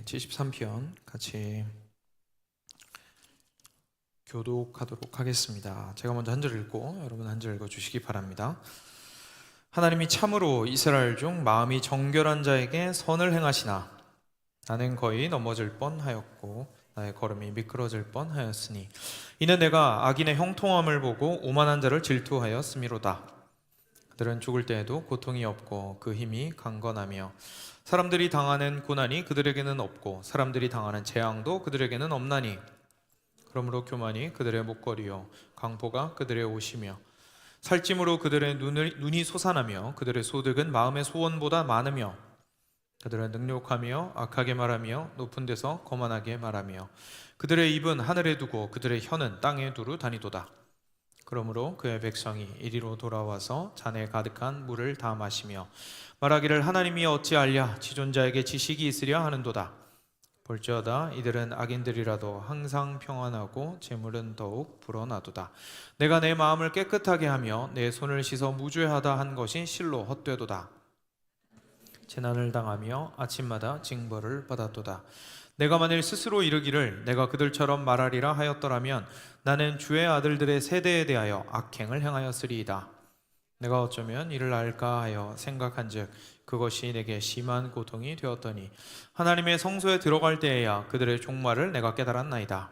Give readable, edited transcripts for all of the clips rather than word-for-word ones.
73편 같이 교독하도록 하겠습니다. 제가 먼저 한 절 읽고 여러분 한 절 읽어주시기 바랍니다. 하나님이 참으로 이스라엘 중 마음이 정결한 자에게 선을 행하시나 나는 거의 넘어질 뻔하였고 나의 걸음이 미끄러질 뻔하였으니 이는 내가 악인의 형통함을 보고 오만한 자를 질투하였음이로다. 그들은 죽을 때에도 고통이 없고 그 힘이 강건하며 사람들이 당하는 고난이 그들에게는 없고 사람들이 당하는 재앙도 그들에게는 없나니 그러므로 교만이 그들의 목걸이요 강포가 그들의 옷이며 살찜으로 그들의 눈이 솟아나며 그들의 소득은 마음의 소원보다 많으며 그들은 능욕하며 악하게 말하며 높은 데서 거만하게 말하며 그들의 입은 하늘에 두고 그들의 혀는 땅에 두루 다니도다. 그러므로 그의 백성이 이리로 돌아와서 잔에 가득한 물을 다 마시며 말하기를 하나님이 어찌 알랴 지존자에게 지식이 있으랴 하는도다. 볼지어다 이들은 악인들이라도 항상 평안하고 재물은 더욱 불어나도다. 내가 내 마음을 깨끗하게 하며 내 손을 씻어 무죄하다 한 것이 실로 헛되도다. 재난을 당하며 아침마다 징벌을 받았도다. 내가 만일 스스로 이르기를 내가 그들처럼 말하리라 하였더라면 나는 주의 아들들의 세대에 대하여 악행을 행하였으리이다. 내가 어쩌면 이를 알까 하여 생각한즉 그것이 내게 심한 고통이 되었더니 하나님의 성소에 들어갈 때에야 그들의 종말을 내가 깨달았나이다.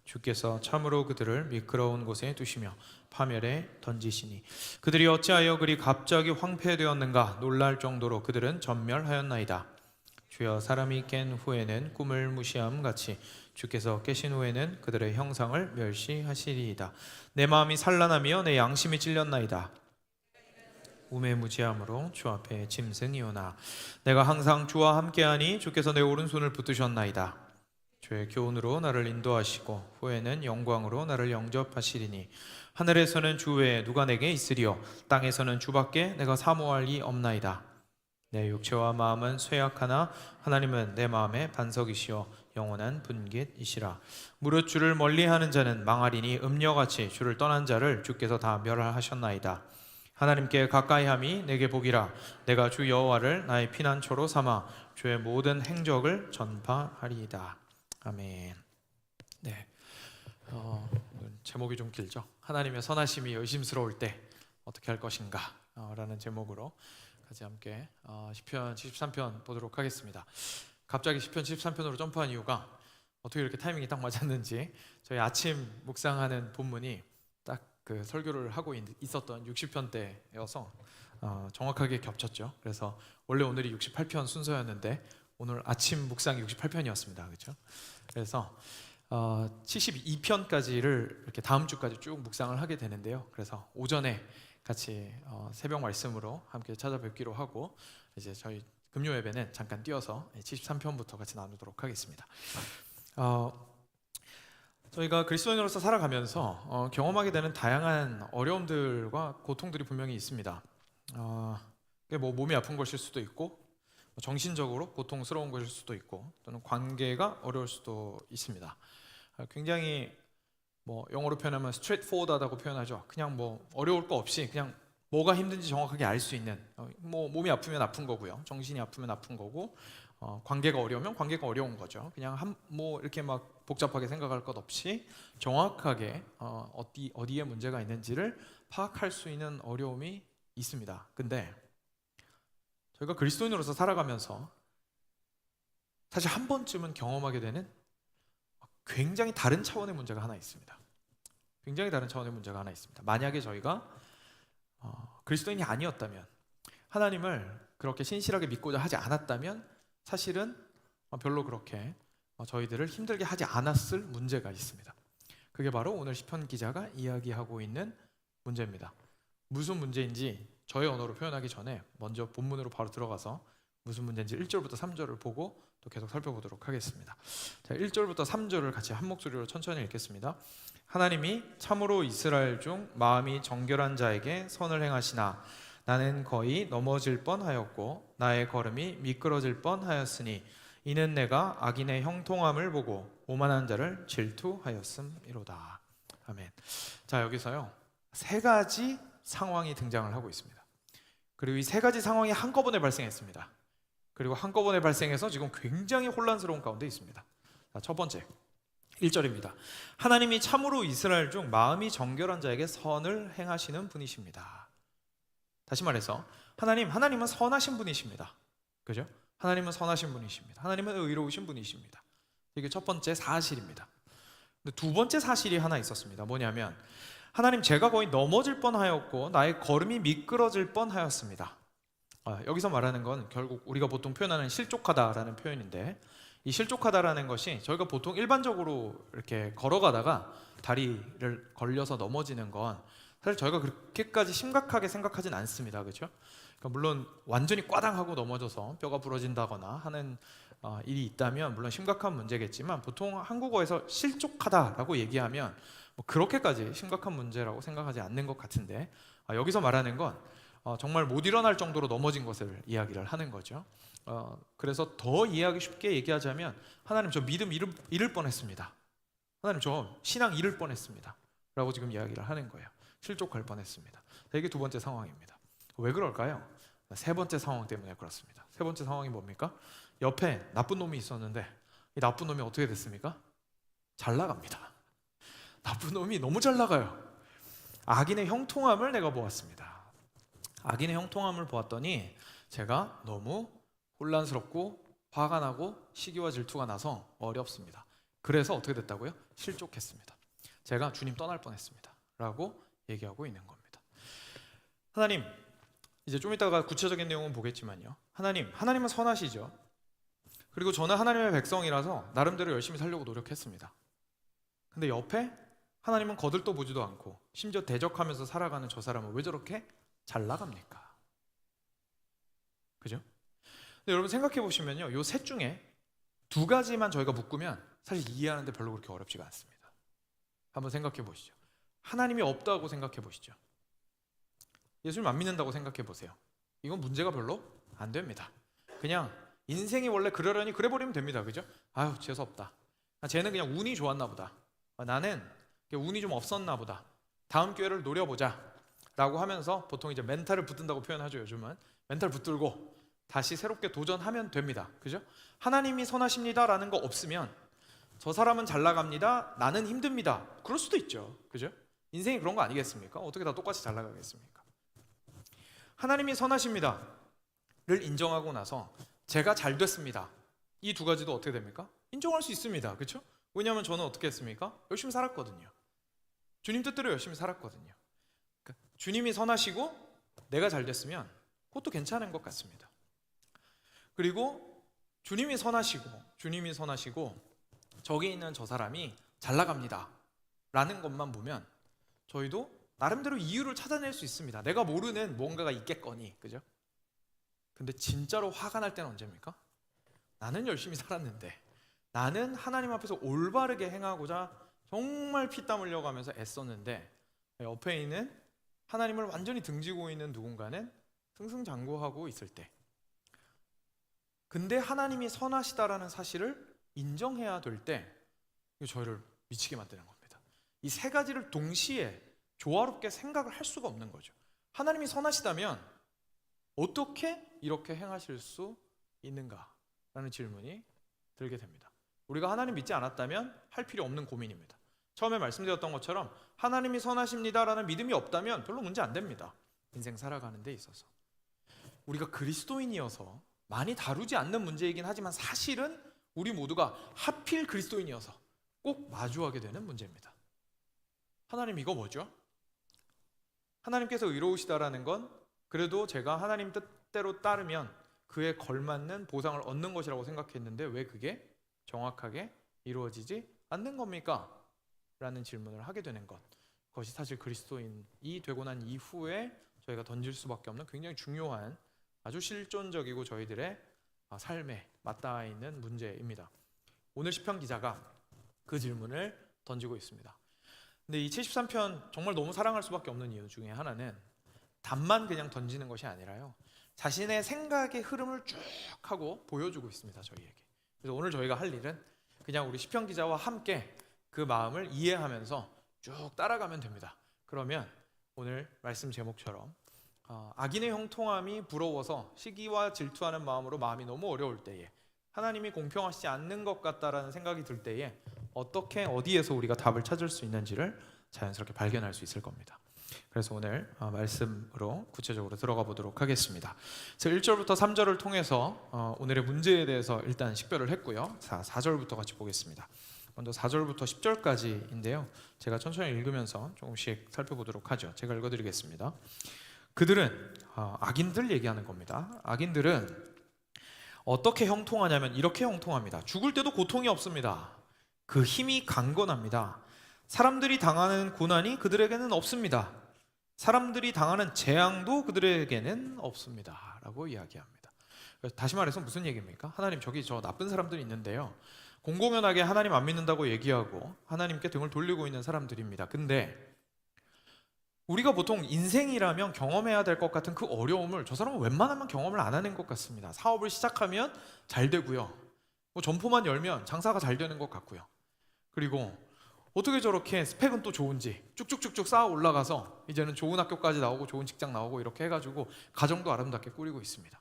주께서 참으로 그들을 미끄러운 곳에 두시며 파멸에 던지시니 그들이 어찌하여 그리 갑자기 황폐되었는가 놀랄 정도로 그들은 전멸하였나이다. 주여 사람이 깬 후에는 꿈을 무시함 같이 주께서 깨신 후에는 그들의 형상을 멸시하시리이다. 내 마음이 산란하며 내 양심이 찔렸나이다. 우매무지함으로 주 앞에 짐승이오나 내가 항상 주와 함께하니 주께서 내 오른손을 붙드셨나이다. 주의 교훈으로 나를 인도하시고 후에는 영광으로 나를 영접하시리니 하늘에서는 주 외에 누가 내게 있으리요 땅에서는 주밖에 내가 사모할 이 없나이다. 내 육체와 마음은 쇠약하나 하나님은 내 마음의 반석이시요 영원한 분깃이시라. 무릇 주를 멀리하는 자는 망하리니 음녀같이 주를 떠난 자를 주께서 다 멸하셨나이다. 하나님께 가까이함이 내게 복이라. 내가 주 여호와를 나의 피난처로 삼아 주의 모든 행적을 전파하리이다. 아멘. 네, 제목이 좀 길죠. 하나님의 선하심이 의심스러울 때 어떻게 할 것인가 라는 제목으로 같이 함께 시편 73편 보도록 하겠습니다. 갑자기 시편 73편으로 점프한 이유가 어떻게 이렇게 타이밍이 딱 맞았는지 저희 아침 묵상하는 본문이 딱 그 설교를 하고 있었던 60편 때여서 정확하게 겹쳤죠. 그래서 원래 오늘이 68편 순서였는데 오늘 아침 묵상이 68편이었습니다. 그렇죠? 그래서 72편까지를 이렇게 다음 주까지 쭉 묵상을 하게 되는데요. 그래서 오전에 같이 새벽 말씀으로 함께 찾아뵙기로 하고 이제 저희 금요 예배는 잠깐 뛰어서 73편부터 같이 나누도록 하겠습니다. 저희가 그리스도인으로서 살아가면서 경험하게 되는 다양한 어려움들과 고통들이 분명히 있습니다. 그게 뭐 몸이 아픈 것일 수도 있고 정신적으로 고통스러운 것일 수도 있고 또는 관계가 어려울 수도 있습니다. 굉장히 뭐 영어로 표현하면 straightforward하다고 표현하죠. 그냥 뭐 어려울 거 없이 그냥 뭐가 힘든지 정확하게 알 수 있는 뭐 몸이 아프면 아픈 거고요. 정신이 아프면 아픈 거고 관계가 어려우면 관계가 어려운 거죠. 그냥 뭐 이렇게 막 복잡하게 생각할 것 없이 정확하게 어디에 문제가 있는지를 파악할 수 있는 어려움이 있습니다. 근데 저희가 그리스도인으로서 살아가면서 사실 한 번쯤은 경험하게 되는 굉장히 다른 차원의 문제가 하나 있습니다. 굉장히 다른 차원의 문제가 하나 있습니다. 만약에 저희가 그리스도인이 아니었다면, 하나님을 그렇게 신실하게 믿고자 하지 않았다면 사실은 별로 그렇게 저희들을 힘들게 하지 않았을 문제가 있습니다. 그게 바로 오늘 시편 기자가 이야기하고 있는 문제입니다. 무슨 문제인지 저의 언어로 표현하기 전에 먼저 본문으로 바로 들어가서 무슨 문제인지 1절부터 3절을 보고 또 계속 살펴보도록 하겠습니다. 자, 1절부터 3절을 같이 한 목소리로 천천히 읽겠습니다. 하나님이 참으로 이스라엘 중 마음이 정결한 자에게 선을 행하시나 나는 거의 넘어질 뻔하였고 나의 걸음이 미끄러질 뻔하였으니 이는 내가 악인의 형통함을 보고 오만한 자를 질투하였음이로다. 아멘. 자, 여기서요 세 가지 상황이 등장을 하고 있습니다. 그리고 이 세 가지 상황이 한꺼번에 발생했습니다. 그리고 한꺼번에 발생해서 지금 굉장히 혼란스러운 가운데 있습니다. 자, 첫 번째 1절입니다. 하나님이 참으로 이스라엘 중 마음이 정결한 자에게 선을 행하시는 분이십니다. 다시 말해서 하나님은 선하신 분이십니다. 그죠? 하나님은 선하신 분이십니다. 하나님은 의로우신 분이십니다. 이게 첫 번째 사실입니다. 근데 두 번째 사실이 하나 있었습니다. 뭐냐면 하나님, 제가 거의 넘어질 뻔하였고 나의 걸음이 미끄러질 뻔하였습니다. 여기서 말하는 건 결국 우리가 보통 표현하는 실족하다라는 표현인데, 이 실족하다라는 것이 저희가 보통 일반적으로 이렇게 걸어가다가 다리를 걸려서 넘어지는 건 사실 저희가 그렇게까지 심각하게 생각하진 않습니다. 그렇죠? 그러니까 물론 완전히 꽈당하고 넘어져서 뼈가 부러진다거나 하는 일이 있다면 물론 심각한 문제겠지만, 보통 한국어에서 실족하다라고 얘기하면 뭐 그렇게까지 심각한 문제라고 생각하지 않는 것 같은데, 여기서 말하는 건 정말 못 일어날 정도로 넘어진 것을 이야기를 하는 거죠. 그래서 더 이해하기 쉽게 얘기하자면, 하나님, 저 믿음 잃을 뻔했습니다. 하나님, 저 신앙 잃을 뻔했습니다 라고 지금 이야기를 하는 거예요. 실족할 뻔했습니다. 이게 두 번째 상황입니다. 왜 그럴까요? 세 번째 상황 때문에 그렇습니다. 세 번째 상황이 뭡니까? 옆에 나쁜 놈이 있었는데 이 나쁜 놈이 어떻게 됐습니까? 잘 나갑니다. 나쁜 놈이 너무 잘 나가요. 악인의 형통함을 내가 보았습니다. 악인의 형통함을 보았더니 제가 너무 혼란스럽고 화가 나고 시기와 질투가 나서 어렵습니다. 그래서 어떻게 됐다고요? 실족했습니다. 제가 주님 떠날 뻔했습니다 라고 얘기하고 있는 겁니다. 하나님, 이제 좀 이따가 구체적인 내용은 보겠지만요, 하나님은 선하시죠. 그리고 저는 하나님의 백성이라서 나름대로 열심히 살려고 노력했습니다. 근데 옆에 하나님은 거들떠 보지도 않고 심지어 대적하면서 살아가는 저 사람은 왜 저렇게 잘 나갑니까? 그죠? 근데 여러분 생각해 보시면요, 요 셋 중에 두 가지만 저희가 묶으면 사실 이해하는데 별로 그렇게 어렵지가 않습니다. 한번 생각해 보시죠. 하나님이 없다고 생각해 보시죠. 예수님 안 믿는다고 생각해 보세요. 이건 문제가 별로 안 됩니다. 그냥 인생이 원래 그러려니 그래 버리면 됩니다. 그죠? 아유, 재수 없다. 쟤는 그냥 운이 좋았나 보다. 나는 운이 좀 없었나 보다. 다음 기회를 노려보자 라고 하면서 보통 이제 멘탈을 붙든다고 표현하죠. 요즘은 멘탈 붙들고 다시 새롭게 도전하면 됩니다. 그죠? 하나님이 선하십니다 라는 거 없으면 저 사람은 잘 나갑니다, 나는 힘듭니다, 그럴 수도 있죠. 그죠? 인생이 그런 거 아니겠습니까? 어떻게 다 똑같이 잘 나가겠습니까? 하나님이 선하십니다를 인정하고 나서 제가 잘 됐습니다, 이 두 가지도 어떻게 됩니까? 인정할 수 있습니다. 그렇죠? 왜냐하면 저는 어떻게 했습니까? 열심히 살았거든요. 주님 뜻대로 열심히 살았거든요. 그러니까 주님이 선하시고 내가 잘 됐으면 그것도 괜찮은 것 같습니다. 그리고 주님이 선하시고 저기 있는 저 사람이 잘 나갑니다 라는 것만 보면 저희도 나름대로 이유를 찾아낼 수 있습니다. 내가 모르는 뭔가가 있겠거니. 그죠? 근데 진짜로 화가 날 때는 언제입니까? 나는 열심히 살았는데, 나는 하나님 앞에서 올바르게 행하고자 정말 피땀 흘려가면서 애썼는데, 옆에 있는 하나님을 완전히 등지고 있는 누군가는 승승장구하고 있을 때, 근데 하나님이 선하시다라는 사실을 인정해야 될 때, 저희를 미치게 만드는 겁니다. 이 세 가지를 동시에 조화롭게 생각을 할 수가 없는 거죠. 하나님이 선하시다면 어떻게 이렇게 행하실 수 있는가라는 질문이 들게 됩니다. 우리가 하나님 믿지 않았다면 할 필요 없는 고민입니다. 처음에 말씀드렸던 것처럼 하나님이 선하십니다라는 믿음이 없다면 별로 문제 안 됩니다. 인생 살아가는 데 있어서. 우리가 그리스도인이어서 많이 다루지 않는 문제이긴 하지만 사실은 우리 모두가 하필 그리스도인이어서 꼭 마주하게 되는 문제입니다. 하나님, 이거 뭐죠? 하나님께서 의로우시다라는 건 그래도 제가 하나님 뜻대로 따르면 그에 걸맞는 보상을 얻는 것이라고 생각했는데 왜 그게 정확하게 이루어지지 않는 겁니까? 라는 질문을 하게 되는 것, 그것이 사실 그리스도인이 되고 난 이후에 저희가 던질 수밖에 없는 굉장히 중요한 아주 실존적이고 저희들의 삶에 맞닿아 있는 문제입니다. 오늘 시편 기자가 그 질문을 던지고 있습니다. 근데 이 73편 정말 너무 사랑할 수밖에 없는 이유 중에 하나는 답만 그냥 던지는 것이 아니라요, 자신의 생각의 흐름을 쭉 하고 보여주고 있습니다, 저희에게. 그래서 오늘 저희가 할 일은 그냥 우리 시편 기자와 함께 그 마음을 이해하면서 쭉 따라가면 됩니다. 그러면 오늘 말씀 제목처럼 악인의 형통함이 부러워서 시기와 질투하는 마음으로 마음이 너무 어려울 때에, 하나님이 공평하시지 않는 것 같다라는 생각이 들 때에 어떻게 어디에서 우리가 답을 찾을 수 있는지를 자연스럽게 발견할 수 있을 겁니다. 그래서 오늘 말씀으로 구체적으로 들어가 보도록 하겠습니다. 1절부터 3절을 통해서 오늘의 문제에 대해서 일단 식별을 했고요. 4절부터 같이 보겠습니다. 먼저 4절부터 10절까지인데요. 제가 천천히 읽으면서 조금씩 살펴보도록 하죠. 제가 읽어드리겠습니다. 그들은 악인들 얘기하는 겁니다. 악인들은 어떻게 형통하냐면 이렇게 형통합니다. 죽을 때도 고통이 없습니다. 그 힘이 강건합니다. 사람들이 당하는 고난이 그들에게는 없습니다. 사람들이 당하는 재앙도 그들에게는 없습니다. 라고 이야기합니다. 다시 말해서 무슨 얘기입니까? 하나님, 저기 저 나쁜 사람들이 있는데요, 공공연하게 하나님 안 믿는다고 얘기하고 하나님께 등을 돌리고 있는 사람들입니다. 근데 우리가 보통 인생이라면 경험해야 될 것 같은 그 어려움을 저 사람은 웬만하면 경험을 안 하는 것 같습니다. 사업을 시작하면 잘 되고요, 뭐 점포만 열면 장사가 잘 되는 것 같고요, 그리고 어떻게 저렇게 스펙은 또 좋은지 쭉쭉쭉쭉 쌓아 올라가서 이제는 좋은 학교까지 나오고 좋은 직장 나오고 이렇게 해가지고 가정도 아름답게 꾸리고 있습니다.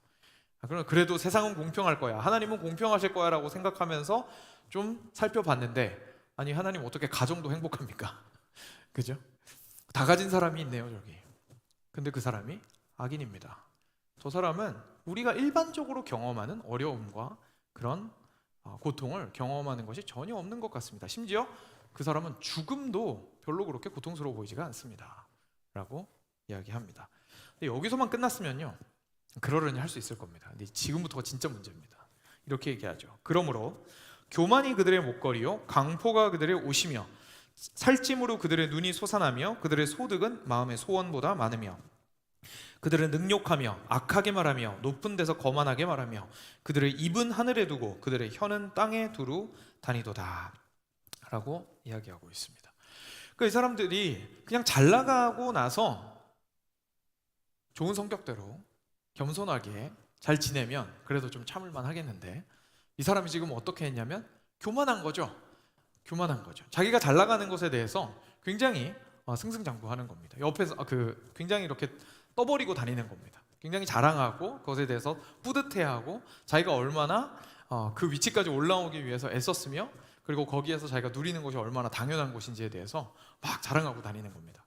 그러나 그래도 세상은 공평할 거야, 하나님은 공평하실 거야 라고 생각하면서 좀 살펴봤는데, 아니 하나님 어떻게 가정도 행복합니까? 그죠? 다 가진 사람이 있네요 저기. 근데 그 사람이 악인입니다. 저 사람은 우리가 일반적으로 경험하는 어려움과 그런 고통을 경험하는 것이 전혀 없는 것 같습니다. 심지어 그 사람은 죽음도 별로 그렇게 고통스러워 보이지가 않습니다 라고 이야기합니다. 근데 여기서만 끝났으면요 그러려니 할 수 있을 겁니다. 근데 지금부터가 진짜 문제입니다. 이렇게 얘기하죠. 그러므로 교만이 그들의 목걸이요 강포가 그들의 옷이며 살찜으로 그들의 눈이 솟아나며 그들의 소득은 마음의 소원보다 많으며 그들은 능욕하며 악하게 말하며 높은 데서 거만하게 말하며 그들의 입은 하늘에 두고 그들의 혀는 땅에 두루 다니도다 라고 이야기하고 있습니다. 이 사람들이 그냥 잘 나가고 나서 좋은 성격대로 겸손하게 잘 지내면 그래도 좀 참을만 하겠는데, 이 사람이 지금 어떻게 했냐면 교만한 거죠. 교만한 거죠. 자기가 잘 나가는 것에 대해서 굉장히 승승장구하는 겁니다. 옆에서 굉장히 이렇게 떠버리고 다니는 겁니다. 굉장히 자랑하고 그것에 대해서 뿌듯해하고 자기가 얼마나 그 위치까지 올라오기 위해서 애썼으며, 그리고 거기에서 자기가 누리는 것이 얼마나 당연한 것인지에 대해서 막 자랑하고 다니는 겁니다.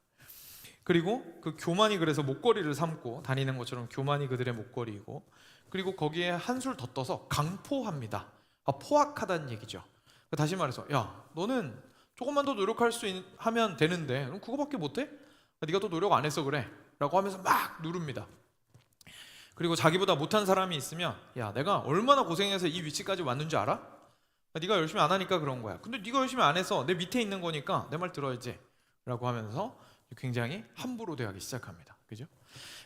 그리고 그 교만이 그래서 목걸이를 삼고 다니는 것처럼 교만이 그들의 목걸이이고, 그리고 거기에 한술 더 떠서 강포합니다. 포악하다는 얘기죠. 다시 말해서 야 너는 조금만 더 노력할 하면 되는데 그럼 그거밖에 못해? 네가 더 노력 안 해서 그래 라고 하면서 막 누릅니다. 그리고 자기보다 못한 사람이 있으면 야 내가 얼마나 고생해서 이 위치까지 왔는지 알아? 네가 열심히 안 하니까 그런 거야. 근데 네가 열심히 안 해서 내 밑에 있는 거니까 내 말 들어야지 라고 하면서 굉장히 함부로 대하기 시작합니다. 그죠?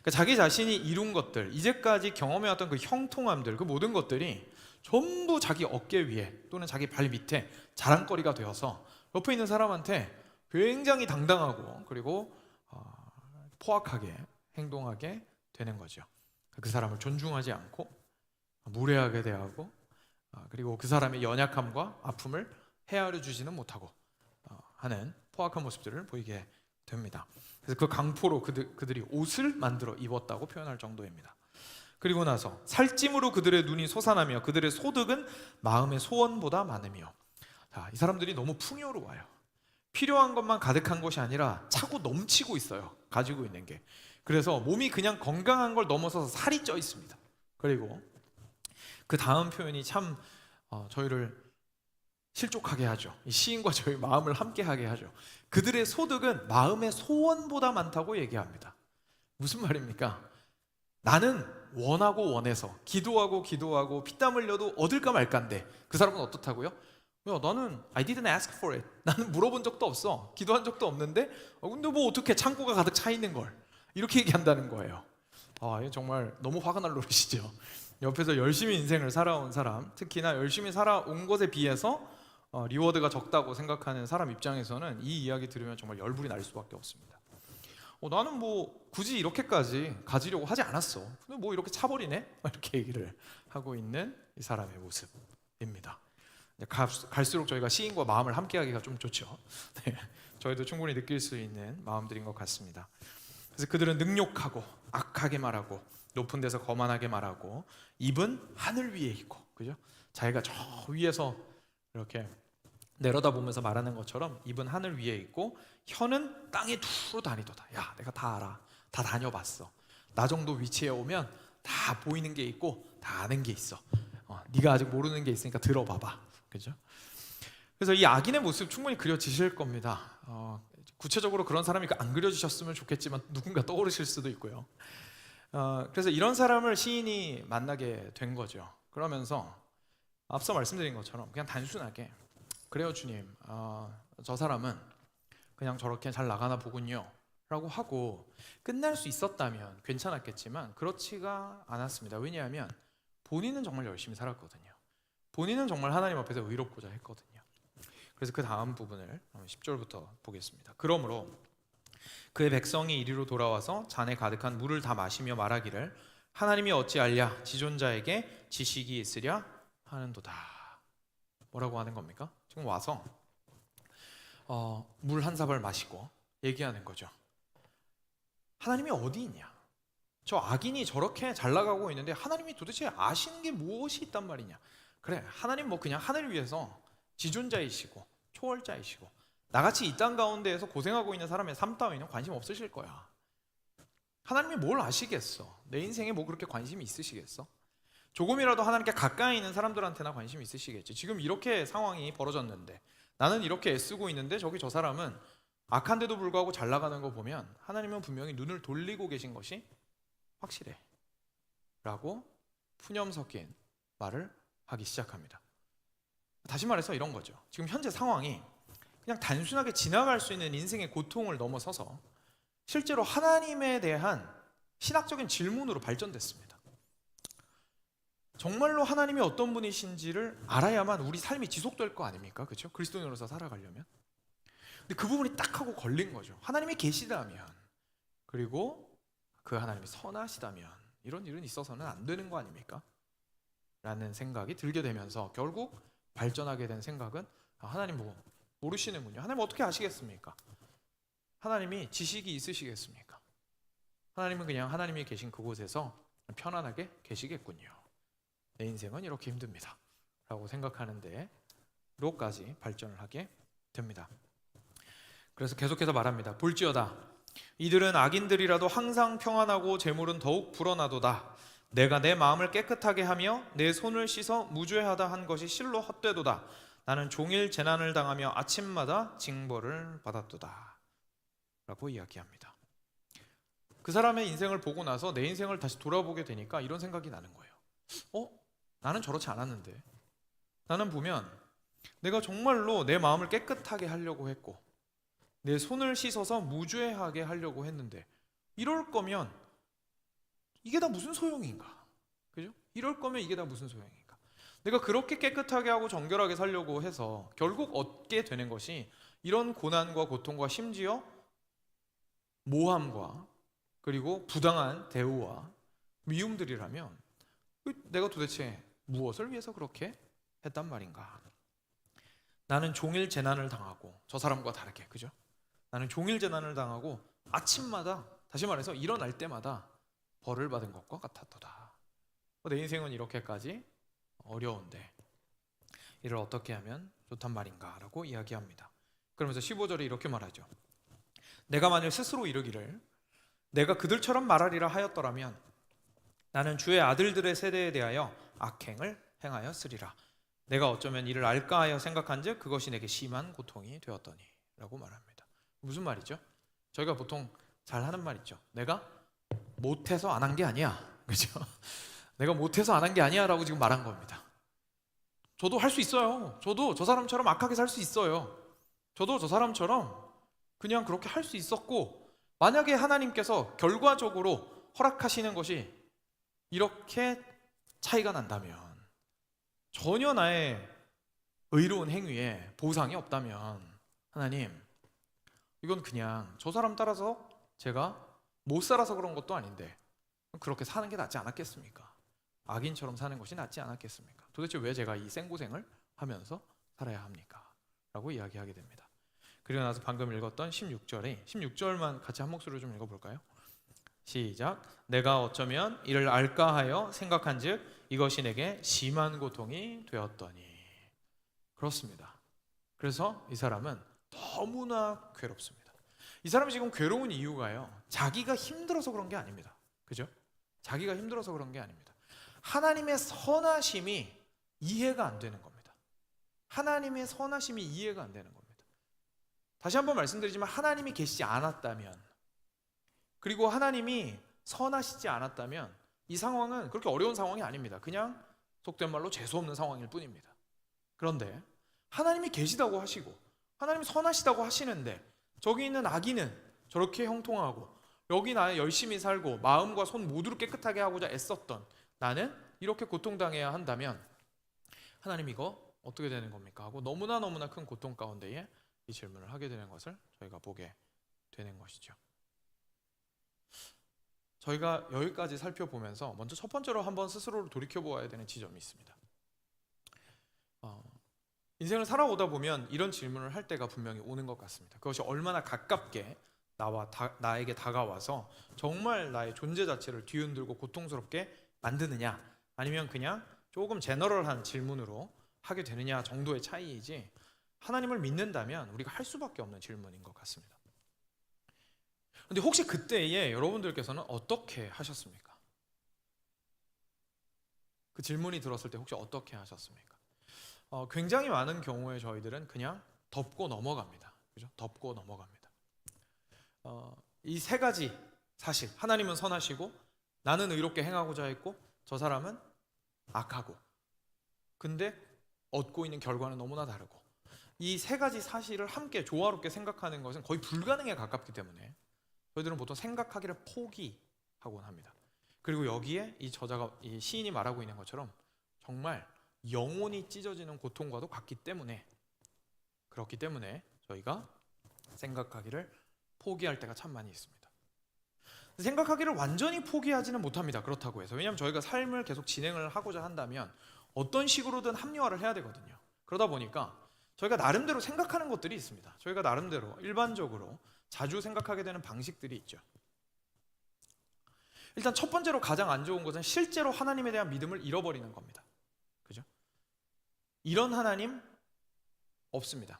그러니까 자기 자신이 이룬 것들, 이제까지 경험해왔던 그 형통함들, 그 모든 것들이 전부 자기 어깨 위에 또는 자기 발 밑에 자랑거리가 되어서 옆에 있는 사람한테 굉장히 당당하고 그리고 포악하게 행동하게 되는 거죠. 그 사람을 존중하지 않고 무례하게 대하고, 그리고 그 사람의 연약함과 아픔을 헤아려 주지는 못하고 하는 포악한 모습들을 보이게 됩니다. 그래서 그 강포로 그들이 옷을 만들어 입었다고 표현할 정도입니다. 그리고 나서 살찜으로 그들의 눈이 솟아나며 그들의 소득은 마음의 소원보다 많으며, 이 사람들이 너무 풍요로워요. 필요한 것만 가득한 것이 아니라 차고 넘치고 있어요. 가지고 있는 게. 그래서 몸이 그냥 건강한 걸 넘어서서 살이 쪄 있습니다. 그리고 그 다음 표현이 참 저희를 실족하게 하죠. 이 시인과 저희 마음을 함께하게 하죠. 그들의 소득은 마음의 소원보다 많다고 얘기합니다. 무슨 말입니까? 나는 원하고 원해서 기도하고 피땀 흘려도 얻을까 말까인데 그 사람은 어떻다고요? 야, 나는 I didn't ask for it. 나는 물어본 적도 없어. 기도한 적도 없는데 근데 뭐 어떻게 창고가 가득 차 있는 걸 이렇게 얘기한다는 거예요. 정말 너무 화가 날 노릇이죠. 옆에서 열심히 인생을 살아온 사람, 특히나 열심히 살아온 것에 비해서 리워드가 적다고 생각하는 사람 입장에서는 이 이야기 들으면 정말 열불이 날 수밖에 없습니다. 나는 뭐 굳이 이렇게까지 가지려고 하지 않았어. 근데 뭐 이렇게 차버리네? 이렇게 얘기를 하고 있는 이 사람의 모습입니다. 갈수록 저희가 시인과 마음을 함께하기가 좀 좋죠. 네, 저희도 충분히 느낄 수 있는 마음들인 것 같습니다. 그래서 그들은 능욕하고 악하게 말하고 높은 데서 거만하게 말하고 입은 하늘 위에 있고, 그죠? 자기가 저 위에서 이렇게 내려다보면서 말하는 것처럼 입은 하늘 위에 있고 혀는 땅에 두루 다니도다. 야, 내가 다 알아. 다 다녀봤어. 나 정도 위치에 오면 다 보이는 게 있고 다 아는 게 있어. 네가 아직 모르는 게 있으니까 들어봐봐. 그죠? 그래서 이 악인의 모습 충분히 그려지실 겁니다. 구체적으로 그런 사람이 안 그려지셨으면 좋겠지만 누군가 떠오르실 수도 있고요. 그래서 이런 사람을 시인이 만나게 된 거죠. 그러면서 앞서 말씀드린 것처럼 그냥 단순하게 그래요 주님, 저 사람은 그냥 저렇게 잘 나가나 보군요 라고 하고 끝날 수 있었다면 괜찮았겠지만 그렇지가 않았습니다. 왜냐하면 본인은 정말 열심히 살았거든요. 본인은 정말 하나님 앞에서 의롭고자 했거든요. 그래서 그 다음 부분을 10절부터 보겠습니다. 그러므로 그의 백성이 이리로 돌아와서 잔에 가득한 물을 다 마시며 말하기를 하나님이 어찌 알랴 지존자에게 지식이 있으랴 하는도다. 뭐라고 하는 겁니까? 지금 와서 물 한 사발 마시고 얘기하는 거죠. 하나님이 어디 있냐? 저 악인이 저렇게 잘 나가고 있는데 하나님이 도대체 아시는 게 무엇이 있단 말이냐? 그래, 하나님 뭐 그냥 하늘 위에서 지존자이시고 초월자이시고 나같이 이 땅 가운데에서 고생하고 있는 사람의 삶 따위는 관심 없으실 거야. 하나님이 뭘 아시겠어? 내 인생에 뭐 그렇게 관심이 있으시겠어? 조금이라도 하나님께 가까이 있는 사람들한테나 관심이 있으시겠지. 지금 이렇게 상황이 벌어졌는데 나는 이렇게 애쓰고 있는데 저기 저 사람은 악한데도 불구하고 잘 나가는 거 보면 하나님은 분명히 눈을 돌리고 계신 것이 확실해 라고 푸념 섞인 말을 하기 시작합니다. 다시 말해서 이런 거죠. 지금 현재 상황이 그냥 단순하게 지나갈 수 있는 인생의 고통을 넘어서서 실제로 하나님에 대한 신학적인 질문으로 발전됐습니다. 정말로 하나님이 어떤 분이신지를 알아야만 우리 삶이 지속될 거 아닙니까? 그렇죠? 그리스도인으로서 살아가려면. 근데 그 부분이 딱 하고 걸린 거죠. 하나님이 계시다면, 그리고 그 하나님이 선하시다면 이런 일은 있어서는 안 되는 거 아닙니까? 라는 생각이 들게 되면서 결국 발전하게 된 생각은 하나님 뭐 모르시는군요. 하나님 어떻게 아시겠습니까? 하나님이 지식이 있으시겠습니까? 하나님은 그냥 하나님이 계신 그곳에서 편안하게 계시겠군요. 내 인생은 이렇게 힘듭니다 라고 생각하는데 로까지 발전을 하게 됩니다. 그래서 계속해서 말합니다. 볼지어다 이들은 악인들이라도 항상 평안하고 재물은 더욱 불어나도다. 내가 내 마음을 깨끗하게 하며 내 손을 씻어 무죄하다 한 것이 실로 헛되도다. 나는 종일 재난을 당하며 아침마다 징벌을 받았도다 라고 이야기합니다. 그 사람의 인생을 보고 나서 내 인생을 다시 돌아보게 되니까 이런 생각이 나는 거예요. 나는 저렇지 않았는데, 나는 보면 내가 정말로 내 마음을 깨끗하게 하려고 했고 내 손을 씻어서 무죄하게 하려고 했는데 이럴 거면 이게 다 무슨 소용인가? 그죠? 이럴 거면 이게 다 무슨 소용인가? 내가 그렇게 깨끗하게 하고 정결하게 살려고 해서 결국 얻게 되는 것이 이런 고난과 고통과 심지어 모함과 그리고 부당한 대우와 미움들이라면 내가 도대체 무엇을 위해서 그렇게 했단 말인가? 나는 종일 재난을 당하고 저 사람과 다르게, 그죠? 나는 종일 재난을 당하고 아침마다, 다시 말해서 일어날 때마다 벌을 받은 것과 같았도다. 내 인생은 이렇게까지 어려운데 이를 어떻게 하면 좋단 말인가? 라고 이야기합니다. 그러면서 15절에 이렇게 말하죠. 내가 만일 스스로 이르기를 내가 그들처럼 말하리라 하였더라면 나는 주의 아들들의 세대에 대하여 악행을 행하였으리라. 내가 어쩌면 이를 알까 하여 생각한즉 그것이 내게 심한 고통이 되었더니 라고 말합니다. 무슨 말이죠? 저희가 보통 잘 하는 말 있죠. 내가 못해서 안 한 게 아니야. 그죠? 내가 못해서 안 한 게 아니야 라고 지금 말한 겁니다. 저도 할 수 있어요. 저도 저 사람처럼 악하게 살 수 있어요. 저도 저 사람처럼 그냥 그렇게 할 수 있었고, 만약에 하나님께서 결과적으로 허락하시는 것이 이렇게 차이가 난다면, 전혀 나의 의로운 행위에 보상이 없다면 하나님, 이건 그냥 저 사람 따라서 제가 못 살아서 그런 것도 아닌데 그렇게 사는 게 낫지 않았겠습니까? 악인처럼 사는 것이 낫지 않았겠습니까? 도대체 왜 제가 이 생고생을 하면서 살아야 합니까? 라고 이야기하게 됩니다. 그리고 나서 방금 읽었던 16절만 같이 한 목소리로 좀 읽어볼까요? 시작. 내가 어쩌면 이를 알까 하여 생각한즉 이것이 내게 심한 고통이 되었더니. 그렇습니다. 그래서 이 사람은 너무나 괴롭습니다. 이 사람이 지금 괴로운 이유가요, 자기가 힘들어서 그런 게 아닙니다. 그죠? 자기가 힘들어서 그런 게 아닙니다. 하나님의 선하심이 이해가 안 되는 겁니다. 하나님의 선하심이 이해가 안 되는 겁니다. 다시 한번 말씀드리지만, 하나님이 계시지 않았다면, 그리고 하나님이 선하시지 않았다면 이 상황은 그렇게 어려운 상황이 아닙니다. 그냥 속된 말로 재수없는 상황일 뿐입니다. 그런데 하나님이 계시다고 하시고 하나님이 선하시다고 하시는데, 저기 있는 아기는 저렇게 형통하고 여기 나 열심히 살고 마음과 손 모두를 깨끗하게 하고자 애썼던 나는 이렇게 고통당해야 한다면 하나님 이거 어떻게 되는 겁니까? 하고 너무나 큰 고통 가운데에 이 질문을 하게 되는 것을 저희가 보게 되는 것이죠. 저희가 여기까지 살펴보면서 먼저 첫 번째로 한번 스스로를 돌이켜보아야 되는 지점이 있습니다. 인생을 살아오다 보면 이런 질문을 할 때가 분명히 오는 것 같습니다. 그것이 얼마나 가깝게 나에게 다가와서 정말 나의 존재 자체를 뒤흔들고 고통스럽게 만드느냐, 아니면 그냥 조금 제너럴한 질문으로 하게 되느냐 정도의 차이이지, 하나님을 믿는다면 우리가 할 수밖에 없는 질문인 것 같습니다. 근데 혹시 그때에 여러분들께서는 어떻게 하셨습니까? 그 질문이 들었을 때 혹시 어떻게 하셨습니까? 굉장히 많은 경우에 저희들은 그냥 덮고 넘어갑니다. 그죠? 덮고 넘어갑니다. 이 세 가지 사실, 하나님은 선하시고 나는 의롭게 행하고자 했고 저 사람은 악하고, 근데 얻고 있는 결과는 너무나 다르고, 이 세 가지 사실을 함께 조화롭게 생각하는 것은 거의 불가능에 가깝기 때문에 저희들은 보통 생각하기를 포기하곤 합니다. 그리고 여기에 이 시인이 말하고 있는 것처럼 정말 영혼이 찢어지는 고통과도 같기 때문에, 그렇기 때문에 저희가 생각하기를 포기할 때가 참 많이 있습니다. 생각하기를 완전히 포기하지는 못합니다. 그렇다고 해서. 왜냐하면 저희가 삶을 계속 진행을 하고자 한다면 어떤 식으로든 합리화를 해야 되거든요. 그러다 보니까 저희가 나름대로 생각하는 것들이 있습니다. 저희가 나름대로 일반적으로 자주 생각하게 되는 방식들이 있죠. 일단 첫 번째로 가장 안 좋은 것은 실제로 하나님에 대한 믿음을 잃어버리는 겁니다. 그죠? 이런 하나님 없습니다.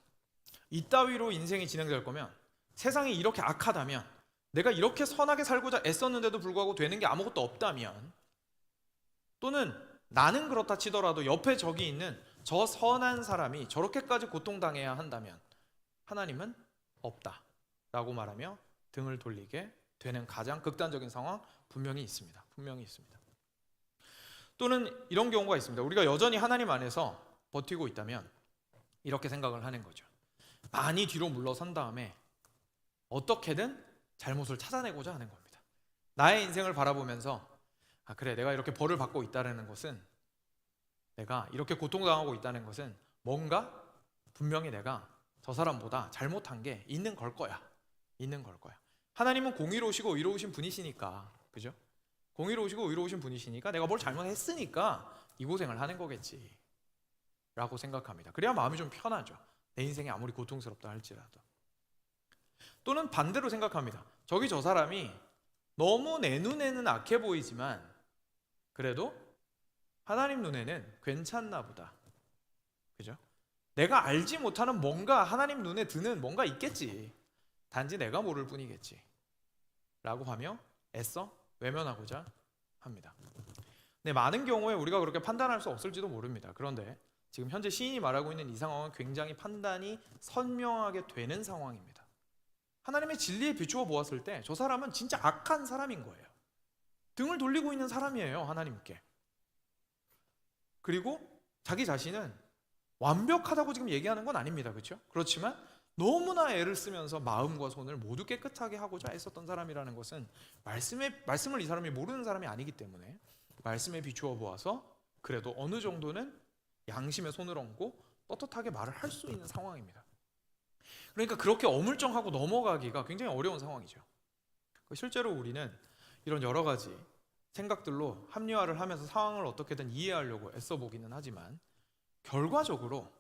이따위로 인생이 진행될 거면, 세상이 이렇게 악하다면, 내가 이렇게 선하게 살고자 애썼는데도 불구하고 되는 게 아무것도 없다면, 또는 나는 그렇다 치더라도 옆에 저기 있는 저 선한 사람이 저렇게까지 고통당해야 한다면 하나님은 없다 라고 말하며 등을 돌리게 되는 가장 극단적인 상황 분명히 있습니다. 분명히 있습니다. 또는 이런 경우가 있습니다. 우리가 여전히 하나님 안에서 버티고 있다면 이렇게 생각을 하는 거죠. 많이 뒤로 물러선 다음에 어떻게든 잘못을 찾아내고자 하는 겁니다. 나의 인생을 바라보면서, 그래, 내가 이렇게 벌을 받고 있다는 것은, 내가 이렇게 고통당하고 있다는 것은 뭔가 분명히 내가 저 사람보다 잘못한 게 있는 걸 거야. 있는 걸 거야. 하나님은 공의로우시고 의로우신 분이시니까, 그죠? 공의로우시고 의로우신 분이시니까 내가 뭘 잘못했으니까 이 고생을 하는 거겠지 라고 생각합니다. 그래야 마음이 좀 편하죠. 내 인생이 아무리 고통스럽다 할지라도. 또는 반대로 생각합니다. 저기 저 사람이 너무 내 눈에는 악해 보이지만 그래도 하나님 눈에는 괜찮나 보다. 그죠? 내가 알지 못하는 뭔가 하나님 눈에 드는 뭔가 있겠지. 단지 내가 모를 뿐이겠지 라고 하며 애써 외면하고자 합니다. 네, 많은 경우에 우리가 그렇게 판단할 수 없을지도 모릅니다. 그런데 지금 현재 시인이 말하고 있는 이 상황은 굉장히 판단이 선명하게 되는 상황입니다. 하나님의 진리에 비추어 보았을 때 저 사람은 진짜 악한 사람인 거예요. 등을 돌리고 있는 사람이에요, 하나님께. 그리고 자기 자신은 완벽하다고 지금 얘기하는 건 아닙니다. 그렇죠? 그렇지만 너무나 애를 쓰면서 마음과 손을 모두 깨끗하게 하고자 애썼던 사람이라는 것은 말씀을 이 사람이 모르는 사람이 아니기 때문에 말씀에 비추어 보아서 그래도 어느 정도는 양심의 손을 얹고 떳떳하게 말을 할 수 있는 상황입니다. 그러니까 그렇게 어물쩡하고 넘어가기가 굉장히 어려운 상황이죠. 실제로 우리는 이런 여러 가지 생각들로 합리화를 하면서 상황을 어떻게든 이해하려고 애써보기는 하지만 결과적으로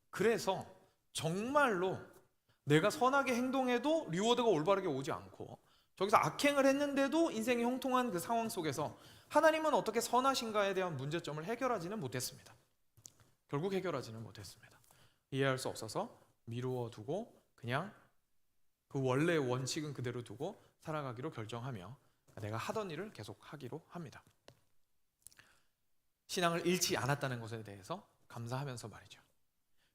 그래서 정말로 내가 선하게 행동해도 리워드가 올바르게 오지 않고 저기서 악행을 했는데도 인생이 형통한 그 상황 속에서 하나님은 어떻게 선하신가에 대한 문제점을 해결하지는 못했습니다. 결국 해결하지는 못했습니다. 이해할 수 없어서 미루어 두고 그냥 그 원래의 원칙은 그대로 두고 살아가기로 결정하며 내가 하던 일을 계속 하기로 합니다. 신앙을 잃지 않았다는 것에 대해서 감사하면서 말이죠.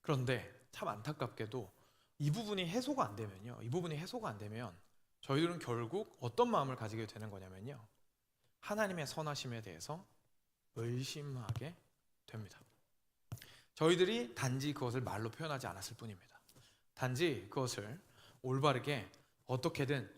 그런데 참 안타깝게도 이 부분이 해소가 안 되면 저희들은 결국 어떤 마음을 가지게 되는 거냐면요, 하나님의 선하심에 대해서 의심하게 됩니다. 저희들이 단지 그것을 말로 표현하지 않았을 뿐입니다. 단지 그것을 올바르게 어떻게든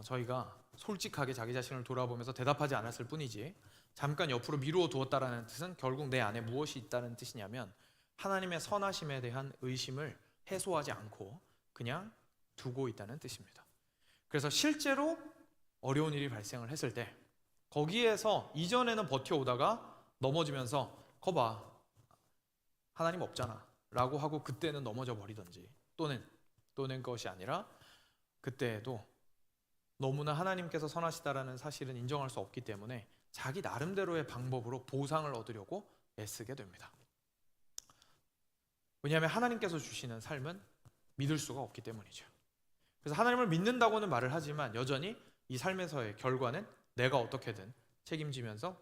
저희가 솔직하게 자기 자신을 돌아보면서 대답하지 않았을 뿐이지, 잠깐 옆으로 미루어 두었다라는 뜻은 결국 내 안에 무엇이 있다는 뜻이냐면 하나님의 선하심에 대한 의심을 해소하지 않고 그냥 두고 있다는 뜻입니다. 그래서 실제로 어려운 일이 발생을 했을 때 거기에서 이전에는 버텨오다가 넘어지면서 거봐 하나님 없잖아 라고 하고 그때는 넘어져 버리든지, 또는 그것이 아니라 그때에도 너무나 하나님께서 선하시다라는 사실은 인정할 수 없기 때문에 자기 나름대로의 방법으로 보상을 얻으려고 애쓰게 됩니다. 왜냐하면 하나님께서 주시는 삶은 믿을 수가 없기 때문이죠. 그래서 하나님을 믿는다고는 말을 하지만 여전히 이 삶에서의 결과는 내가 어떻게든 책임지면서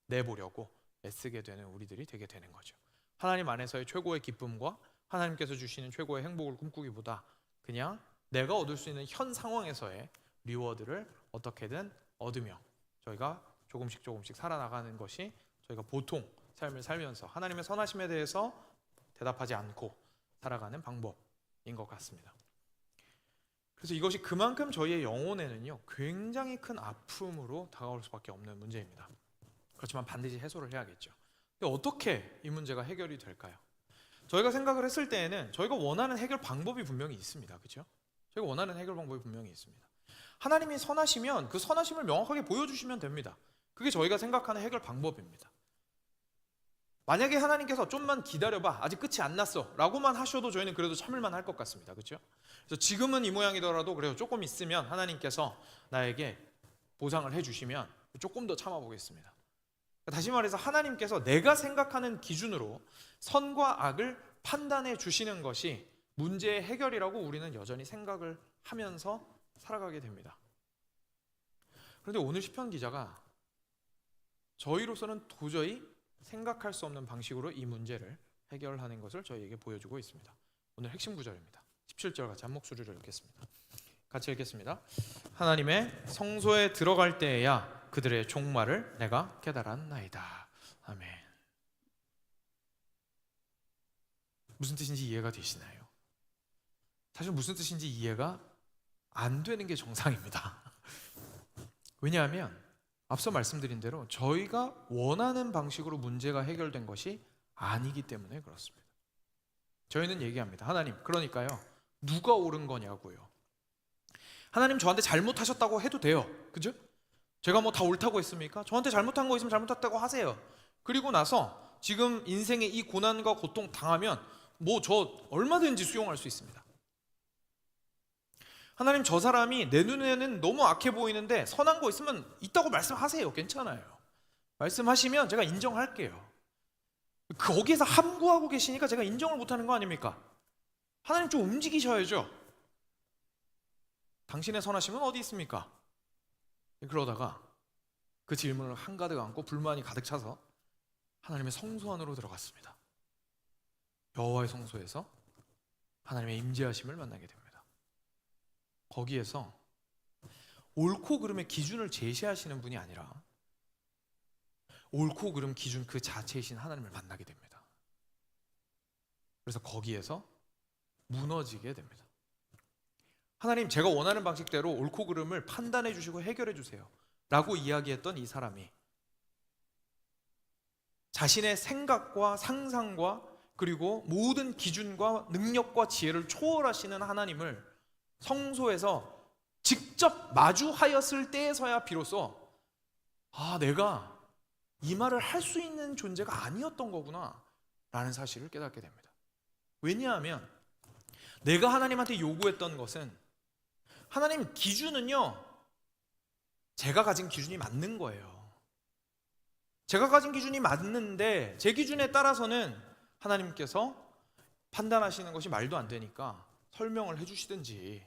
내보려고 애쓰게 되는 우리들이 되게 되는 거죠. 하나님 안에서의 최고의 기쁨과 하나님께서 주시는 최고의 행복을 꿈꾸기보다 그냥 내가 얻을 수 있는 현 상황에서의 리워드를 어떻게든 얻으며 저희가 조금씩 살아나가는 것이 저희가 보통 삶을 살면서 하나님의 선하심에 대해서 대답하지 않고 살아가는 방법인 것 같습니다. 그래서 이것이 그만큼 저희의 영혼에는요 굉장히 큰 아픔으로 다가올 수밖에 없는 문제입니다. 그렇지만 반드시 해소를 해야겠죠. 근데 어떻게 이 문제가 해결이 될까요? 저희가 생각을 했을 때에는 저희가 원하는 해결 방법이 분명히 있습니다. 그렇죠? 저희가 원하는 해결 방법이 분명히 있습니다. 하나님이 선하시면 그 선하심을 명확하게 보여주시면 됩니다. 그게 저희가 생각하는 해결 방법입니다. 만약에 하나님께서 좀만 기다려봐 아직 끝이 안 났어 라고만 하셔도 저희는 그래도 참을만 할 것 같습니다. 그렇죠? 그래서 지금은 이 모양이더라도 그래도 조금 있으면 하나님께서 나에게 보상을 해주시면 조금 더 참아보겠습니다. 다시 말해서 하나님께서 내가 생각하는 기준으로 선과 악을 판단해 주시는 것이 문제의 해결이라고 우리는 여전히 생각을 하면서 살아가게 됩니다. 그런데 오늘 시편 기자가 저희로서는 도저히 생각할 수 없는 방식으로 이 문제를 해결하는 것을 저희에게 보여주고 있습니다. 오늘 핵심 구절입니다. 17절 같이 한 목소리로 읽겠습니다. 같이 읽겠습니다. 하나님의 성소에 들어갈 때에야 그들의 종말을 내가 깨달았나이다. 아멘. 무슨 뜻인지 이해가 되시나요? 사실 무슨 뜻인지 이해가 안 되는 게 정상입니다. 왜냐하면 앞서 말씀드린 대로 저희가 원하는 방식으로 문제가 해결된 것이 아니기 때문에 그렇습니다. 저희는 얘기합니다. 하나님, 그러니까요, 누가 옳은 거냐고요. 하나님 저한테 잘못하셨다고 해도 돼요. 그죠? 제가 뭐 다 옳다고 했습니까? 저한테 잘못한 거 있으면 잘못했다고 하세요. 그리고 나서 지금 인생의 이 고난과 고통 당하면 뭐 저 얼마든지 수용할 수 있습니다. 하나님 저 사람이 내 눈에는 너무 악해 보이는데 선한 거 있으면 있다고 말씀하세요. 괜찮아요. 말씀하시면 제가 인정할게요. 거기에서 함구하고 계시니까 제가 인정을 못하는 거 아닙니까? 하나님 좀 움직이셔야죠. 당신의 선하심은 어디 있습니까? 그러다가 그 질문을 한가득 안고 불만이 가득 차서 하나님의 성소 안으로 들어갔습니다. 여호와의 성소에서 하나님의 임재하심을 만나게 됩니다. 거기에서 옳고 그름의 기준을 제시하시는 분이 아니라 옳고 그름 기준 그 자체이신 하나님을 만나게 됩니다. 그래서 거기에서 무너지게 됩니다. 하나님, 제가 원하는 방식대로 옳고 그름을 판단해 주시고 해결해 주세요 라고 이야기했던 이 사람이 자신의 생각과 상상과 그리고 모든 기준과 능력과 지혜를 초월하시는 하나님을 성소에서 직접 마주하였을 때에서야 비로소 내가 이 말을 할 수 있는 존재가 아니었던 거구나 라는 사실을 깨닫게 됩니다. 왜냐하면 내가 하나님한테 요구했던 것은, 하나님 기준은요 제가 가진 기준이 맞는 거예요. 제가 가진 기준이 맞는데 제 기준에 따라서는 하나님께서 판단하시는 것이 말도 안 되니까 설명을 해주시든지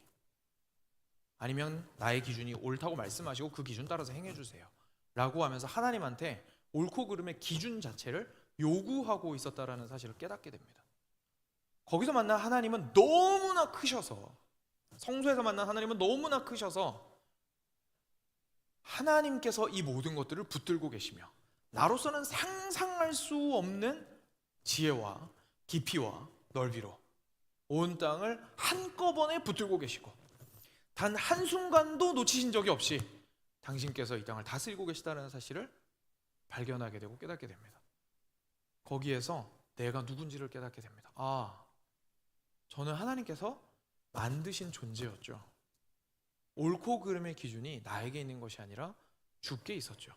아니면 나의 기준이 옳다고 말씀하시고 그 기준 따라서 행해주세요 라고 하면서 하나님한테 옳고 그름의 기준 자체를 요구하고 있었다라는 사실을 깨닫게 됩니다. 거기서 만난 하나님은 너무나 크셔서, 성소에서 만난 하나님은 너무나 크셔서 하나님께서 이 모든 것들을 붙들고 계시며 나로서는 상상할 수 없는 지혜와 깊이와 넓이로 온 땅을 한꺼번에 붙들고 계시고 단 한순간도 놓치신 적이 없이 당신께서 이 땅을 다스리고 계시다는 사실을 발견하게 되고 깨닫게 됩니다. 거기에서 내가 누군지를 깨닫게 됩니다. 아, 저는 하나님께서 만드신 존재였죠. 옳고 그름의 기준이 나에게 있는 것이 아니라 주께 있었죠.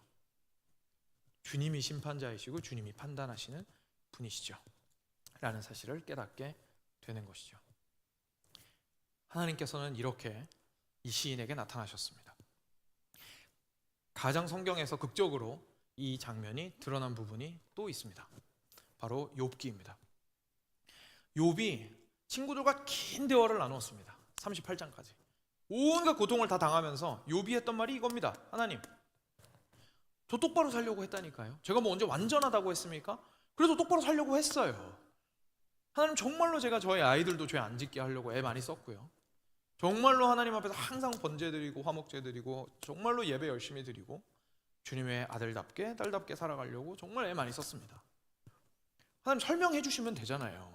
주님이 심판자이시고 주님이 판단하시는 분이시죠 라는 사실을 깨닫게 되는 것이죠. 하나님께서는 이렇게 이 시인에게 나타나셨습니다. 가장 성경에서 극적으로 이 장면이 드러난 부분이 또 있습니다. 바로 욥기입니다. 욥이 친구들과 긴 대화를 나누었습니다. 38장까지 온갖 고통을 다 당하면서 욥이 했던 말이 이겁니다. 하나님, 저 똑바로 살려고 했다니까요. 제가 뭐 언제 완전하다고 했습니까? 그래도 똑바로 살려고 했어요. 하나님, 정말로 제가 저희 아이들도 죄 안 짓게 하려고 애 많이 썼고요. 정말로 하나님 앞에서 항상 번제 드리고 화목제 드리고 정말로 예배 열심히 드리고 주님의 아들답게 딸답게 살아가려고 정말 애 많이 썼습니다. 하나님, 설명해 주시면 되잖아요.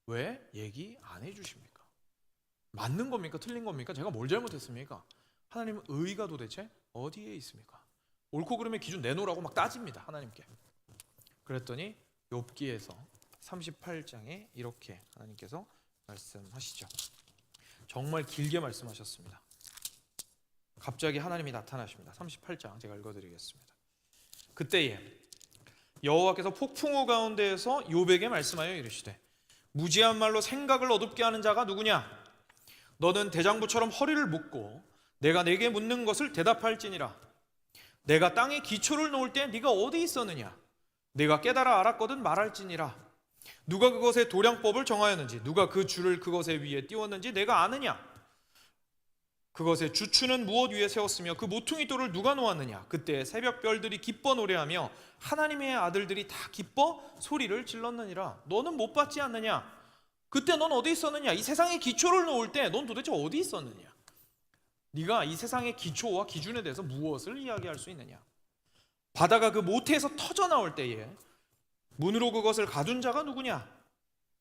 왜 얘기 안 해주십니까? 맞는 겁니까? 틀린 겁니까? 제가 뭘 잘못했습니까? 하나님은 의가 도대체 어디에 있습니까? 옳고 그름의 기준 내놓으라고 막 따집니다. 하나님께. 그랬더니 욥기에서 38장에 이렇게 하나님께서 말씀하시죠. 정말 길게 말씀하셨습니다. 갑자기 하나님이 나타나십니다. 38장 제가 읽어드리겠습니다. 그때에 여호와께서 폭풍우 가운데에서 욥에게 말씀하여 이르시되 무지한 말로 생각을 어둡게 하는 자가 누구냐? 너는 대장부처럼 허리를 묶고 내가 내게 묻는 것을 대답할지니라. 내가 땅에 기초를 놓을 때 네가 어디 있었느냐? 내가 깨달아 알았거든 말할지니라. 누가 그것의 도량법을 정하였는지 누가 그 줄을 그것의 위에 띄웠는지 내가 아느냐? 그것의 주추는 무엇 위에 세웠으며 그 모퉁이 돌을 누가 놓았느냐? 그때 새벽 별들이 기뻐 노래하며 하나님의 아들들이 다 기뻐 소리를 질렀느니라. 너는 못 봤지 않느냐? 그때 넌 어디 있었느냐? 이 세상의 기초를 놓을 때 넌 도대체 어디 있었느냐? 네가 이 세상의 기초와 기준에 대해서 무엇을 이야기할 수 있느냐? 바다가 그 모태에서 터져 나올 때에 문으로 그것을 가둔 자가 누구냐?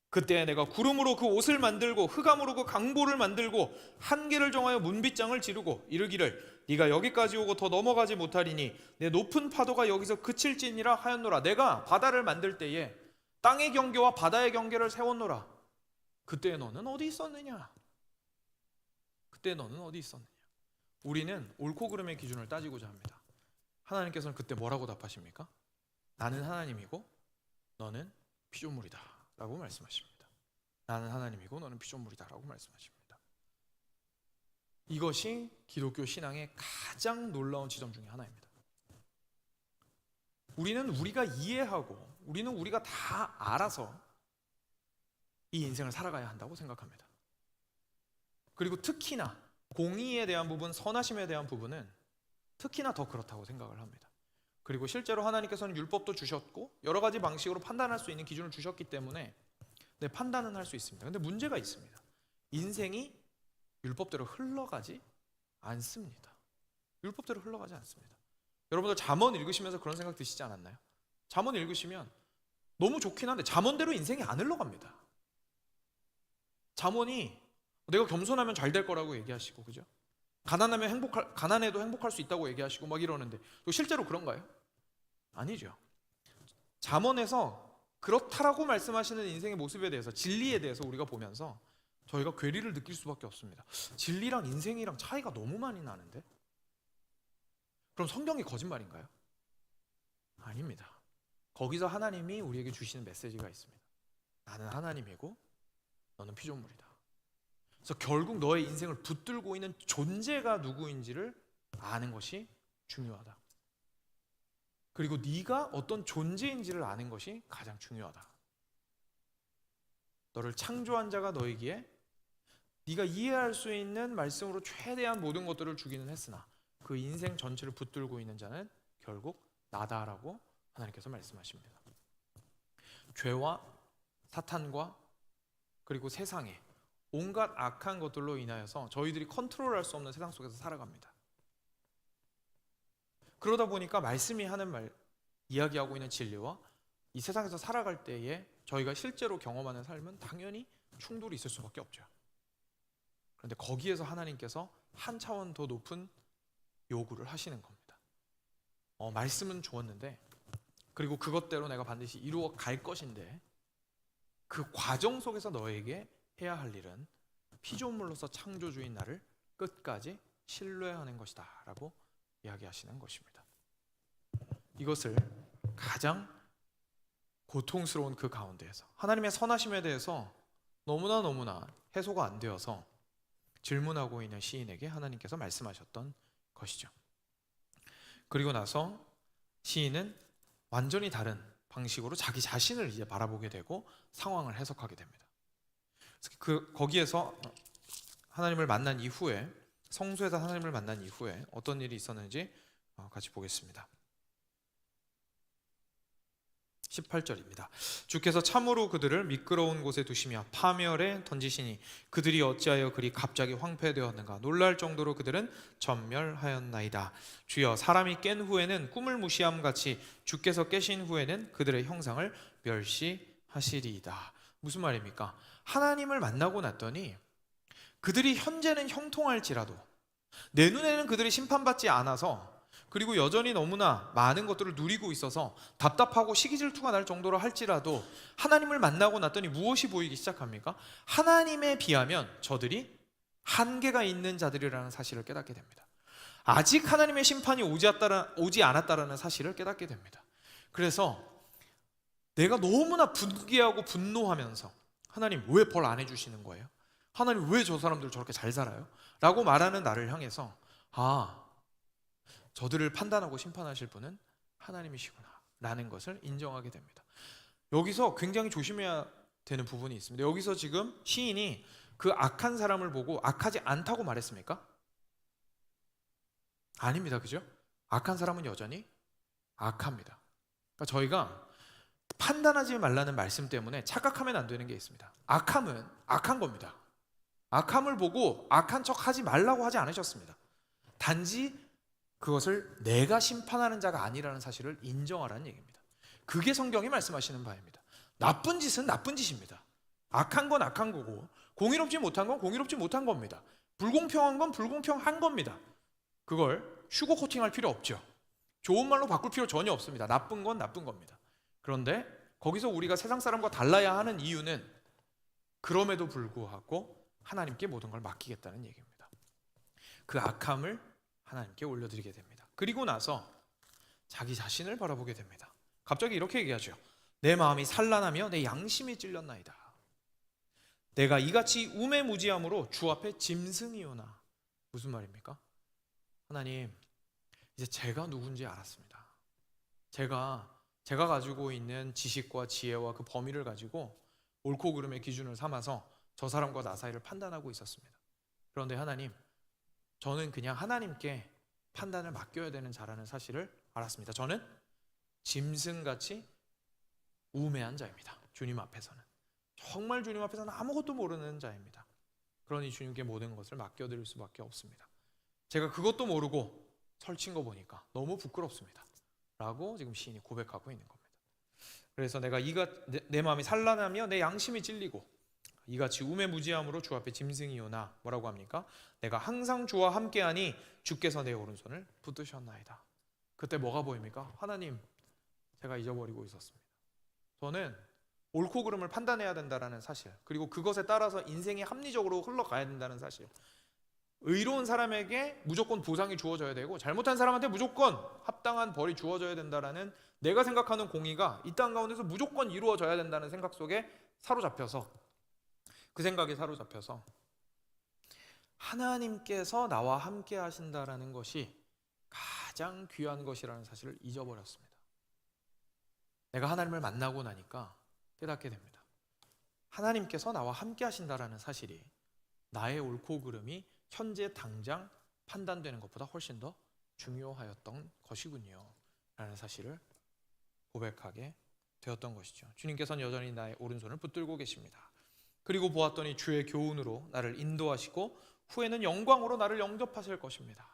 그때 내가 구름으로 그 옷을 만들고 흑암으로 그 강보를 만들고 한계를 정하여 문빗장을 지르고 이르기를 네가 여기까지 오고 더 넘어가지 못하리니 내 높은 파도가 여기서 그칠지니라 하였노라. 내가 바다를 만들 때에 땅의 경계와 바다의 경계를 세웠노라. 그때 너는 어디 있었느냐? 그때 너는 어디 있었느냐? 우리는 옳고 그름의 기준을 따지고자 합니다. 하나님께서는 그때 뭐라고 답하십니까? 나는 하나님이고 너는 피조물이다 라고 말씀하십니다. 나는 하나님이고 너는 피조물이다 라고 말씀하십니다. 이것이 기독교 신앙의 가장 놀라운 지점 중에 하나입니다. 우리는 우리가 이해하고 우리는 우리가 다 알아서 이 인생을 살아가야 한다고 생각합니다. 그리고 특히나 공의에 대한 부분, 선하심에 대한 부분은 특히나 더 그렇다고 생각을 합니다. 그리고 실제로 하나님께서는 율법도 주셨고 여러 가지 방식으로 판단할 수 있는 기준을 주셨기 때문에 판단은 할 수 있습니다. 근데 문제가 있습니다. 인생이 율법대로 흘러가지 않습니다. 율법대로 흘러가지 않습니다. 여러분들 잠언 읽으시면서 그런 생각 드시지 않았나요? 잠언 읽으시면 너무 좋긴 한데 잠언대로 인생이 안 흘러갑니다. 잠언이 내가 겸손하면 잘 될 거라고 얘기하시고, 그죠? 가난해도 행복할 수 있다고 얘기하시고 막 이러는데 실제로 그런가요? 아니죠. 잠언에서 그렇다라고 말씀하시는 인생의 모습에 대해서, 진리에 대해서 우리가 보면서 저희가 괴리를 느낄 수밖에 없습니다. 진리랑 인생이랑 차이가 너무 많이 나는데? 그럼 성경이 거짓말인가요? 아닙니다. 거기서 하나님이 우리에게 주시는 메시지가 있습니다. 나는 하나님이고 너는 피조물이다. 그래서 결국 너의 인생을 붙들고 있는 존재가 누구인지를 아는 것이 중요하다. 그리고 네가 어떤 존재인지를 아는 것이 가장 중요하다. 너를 창조한 자가 너에게 네가 이해할 수 있는 말씀으로 최대한 모든 것들을 주기는 했으나 그 인생 전체를 붙들고 있는 자는 결국 나다라고 하나님께서 말씀하십니다. 죄와 사탄과 그리고 세상에 온갖 악한 것들로 인하여서 저희들이 컨트롤할 수 없는 세상 속에서 살아갑니다. 그러다 보니까 말씀이 하는 말, 이야기하고 있는 진리와 이 세상에서 살아갈 때에 저희가 실제로 경험하는 삶은 당연히 충돌이 있을 수밖에 없죠. 그런데 거기에서 하나님께서 한 차원 더 높은 요구를 하시는 겁니다. 말씀은 주었는데 그리고 그것대로 내가 반드시 이루어 갈 것인데 그 과정 속에서 너에게 해야 할 일은 피조물로서 창조주인 나를 끝까지 신뢰하는 것이다 라고 이야기하시는 것입니다. 이것을 가장 고통스러운 그 가운데에서 하나님의 선하심에 대해서 너무나 해소가 안 되어서 질문하고 있는 시인에게 하나님께서 말씀하셨던 것이죠. 그리고 나서 시인은 완전히 다른 방식으로 자기 자신을 이제 바라보게 되고 상황을 해석하게 됩니다. 거기에서 하나님을 만난 이후에 성소에서 하나님을 만난 이후에 어떤 일이 있었는지 같이 보겠습니다. 18절입니다. 주께서 참으로 그들을 미끄러운 곳에 두시며 파멸에 던지시니 그들이 어찌하여 그리 갑자기 황폐되었는가. 놀랄 정도로 그들은 전멸하였나이다. 주여, 사람이 깬 후에는 꿈을 무시함 같이 주께서 깨신 후에는 그들의 형상을 멸시하시리이다. 무슨 말입니까? 하나님을 만나고 났더니 그들이 현재는 형통할지라도 내 눈에는 그들이 심판받지 않아서 그리고 여전히 너무나 많은 것들을 누리고 있어서 답답하고 시기질투가 날 정도로 할지라도 하나님을 만나고 났더니 무엇이 보이기 시작합니까? 하나님에 비하면 저들이 한계가 있는 자들이라는 사실을 깨닫게 됩니다. 아직 하나님의 심판이 오지 않았다라는 사실을 깨닫게 됩니다. 그래서 내가 너무나 분개하고 분노하면서 하나님 왜 벌 안 해주시는 거예요? 하나님 왜 저 사람들 저렇게 잘 살아요? 라고 말하는 나를 향해서 저들을 판단하고 심판하실 분은 하나님이시구나 라는 것을 인정하게 됩니다. 여기서 굉장히 조심해야 되는 부분이 있습니다. 여기서 지금 시인이 그 악한 사람을 보고 악하지 않다고 말했습니까? 아닙니다. 그죠? 악한 사람은 여전히 악합니다. 그러니까 저희가 판단하지 말라는 말씀 때문에 착각하면 안 되는 게 있습니다. 악함은 악한 겁니다. 악함을 보고 악한 척 하지 말라고 하지 않으셨습니다. 단지 그것을 내가 심판하는 자가 아니라는 사실을 인정하라는 얘기입니다. 그게 성경이 말씀하시는 바입니다. 나쁜 짓은 나쁜 짓입니다. 악한 건 악한 거고 공의롭지 못한 건 공의롭지 못한 겁니다. 불공평한 건 불공평한 겁니다. 그걸 슈거코팅할 필요 없죠. 좋은 말로 바꿀 필요 전혀 없습니다. 나쁜 건 나쁜 겁니다. 그런데 거기서 우리가 세상 사람과 달라야 하는 이유는 그럼에도 불구하고 하나님께 모든 걸 맡기겠다는 얘기입니다. 그 악함을 하나님께 올려드리게 됩니다. 그리고 나서 자기 자신을 바라보게 됩니다. 갑자기 이렇게 얘기하죠. 내 마음이 산란하며 내 양심이 찔렸나이다. 내가 이같이 우매무지함으로 주 앞에 짐승이오나. 무슨 말입니까? 하나님, 이제 제가 누군지 알았습니다. 제가 가지고 있는 지식과 지혜와 그 범위를 가지고 옳고 그름의 기준을 삼아서 저 사람과 나 사이를 판단하고 있었습니다. 그런데 하나님, 저는 그냥 하나님께 판단을 맡겨야 되는 자라는 사실을 알았습니다. 저는 짐승같이 우매한 자입니다. 주님 앞에서는 정말 주님 앞에서는 아무것도 모르는 자입니다. 그러니 주님께 모든 것을 맡겨드릴 수밖에 없습니다. 제가 그것도 모르고 설친 거 보니까 너무 부끄럽습니다 라고 지금 시인이 고백하고 있는 겁니다. 그래서 내 마음이 산란하며 내 양심이 찔리고 이같이 우매무지함으로 주 앞에 짐승이오나. 뭐라고 합니까? 내가 항상 주와 함께하니 주께서 내 오른손을 붙드셨나이다. 그때 뭐가 보입니까? 하나님, 제가 잊어버리고 있었습니다. 저는 옳고 그름을 판단해야 된다는 사실, 그리고 그것에 따라서 인생이 합리적으로 흘러가야 된다는 사실, 의로운 사람에게 무조건 보상이 주어져야 되고 잘못한 사람한테 무조건 합당한 벌이 주어져야 된다라는 내가 생각하는 공의가 이 땅 가운데서 무조건 이루어져야 된다는 생각 속에 그 생각에 사로잡혀서 하나님께서 나와 함께 하신다라는 것이 가장 귀한 것이라는 사실을 잊어버렸습니다. 내가 하나님을 만나고 나니까 깨닫게 됩니다. 하나님께서 나와 함께 하신다라는 사실이 나의 옳고 그름이 현재 당장 판단되는 것보다 훨씬 더 중요하였던 것이군요 라는 사실을 고백하게 되었던 것이죠. 주님께서는 여전히 나의 오른손을 붙들고 계십니다. 그리고 보았더니 주의 교훈으로 나를 인도하시고 후에는 영광으로 나를 영접하실 것입니다.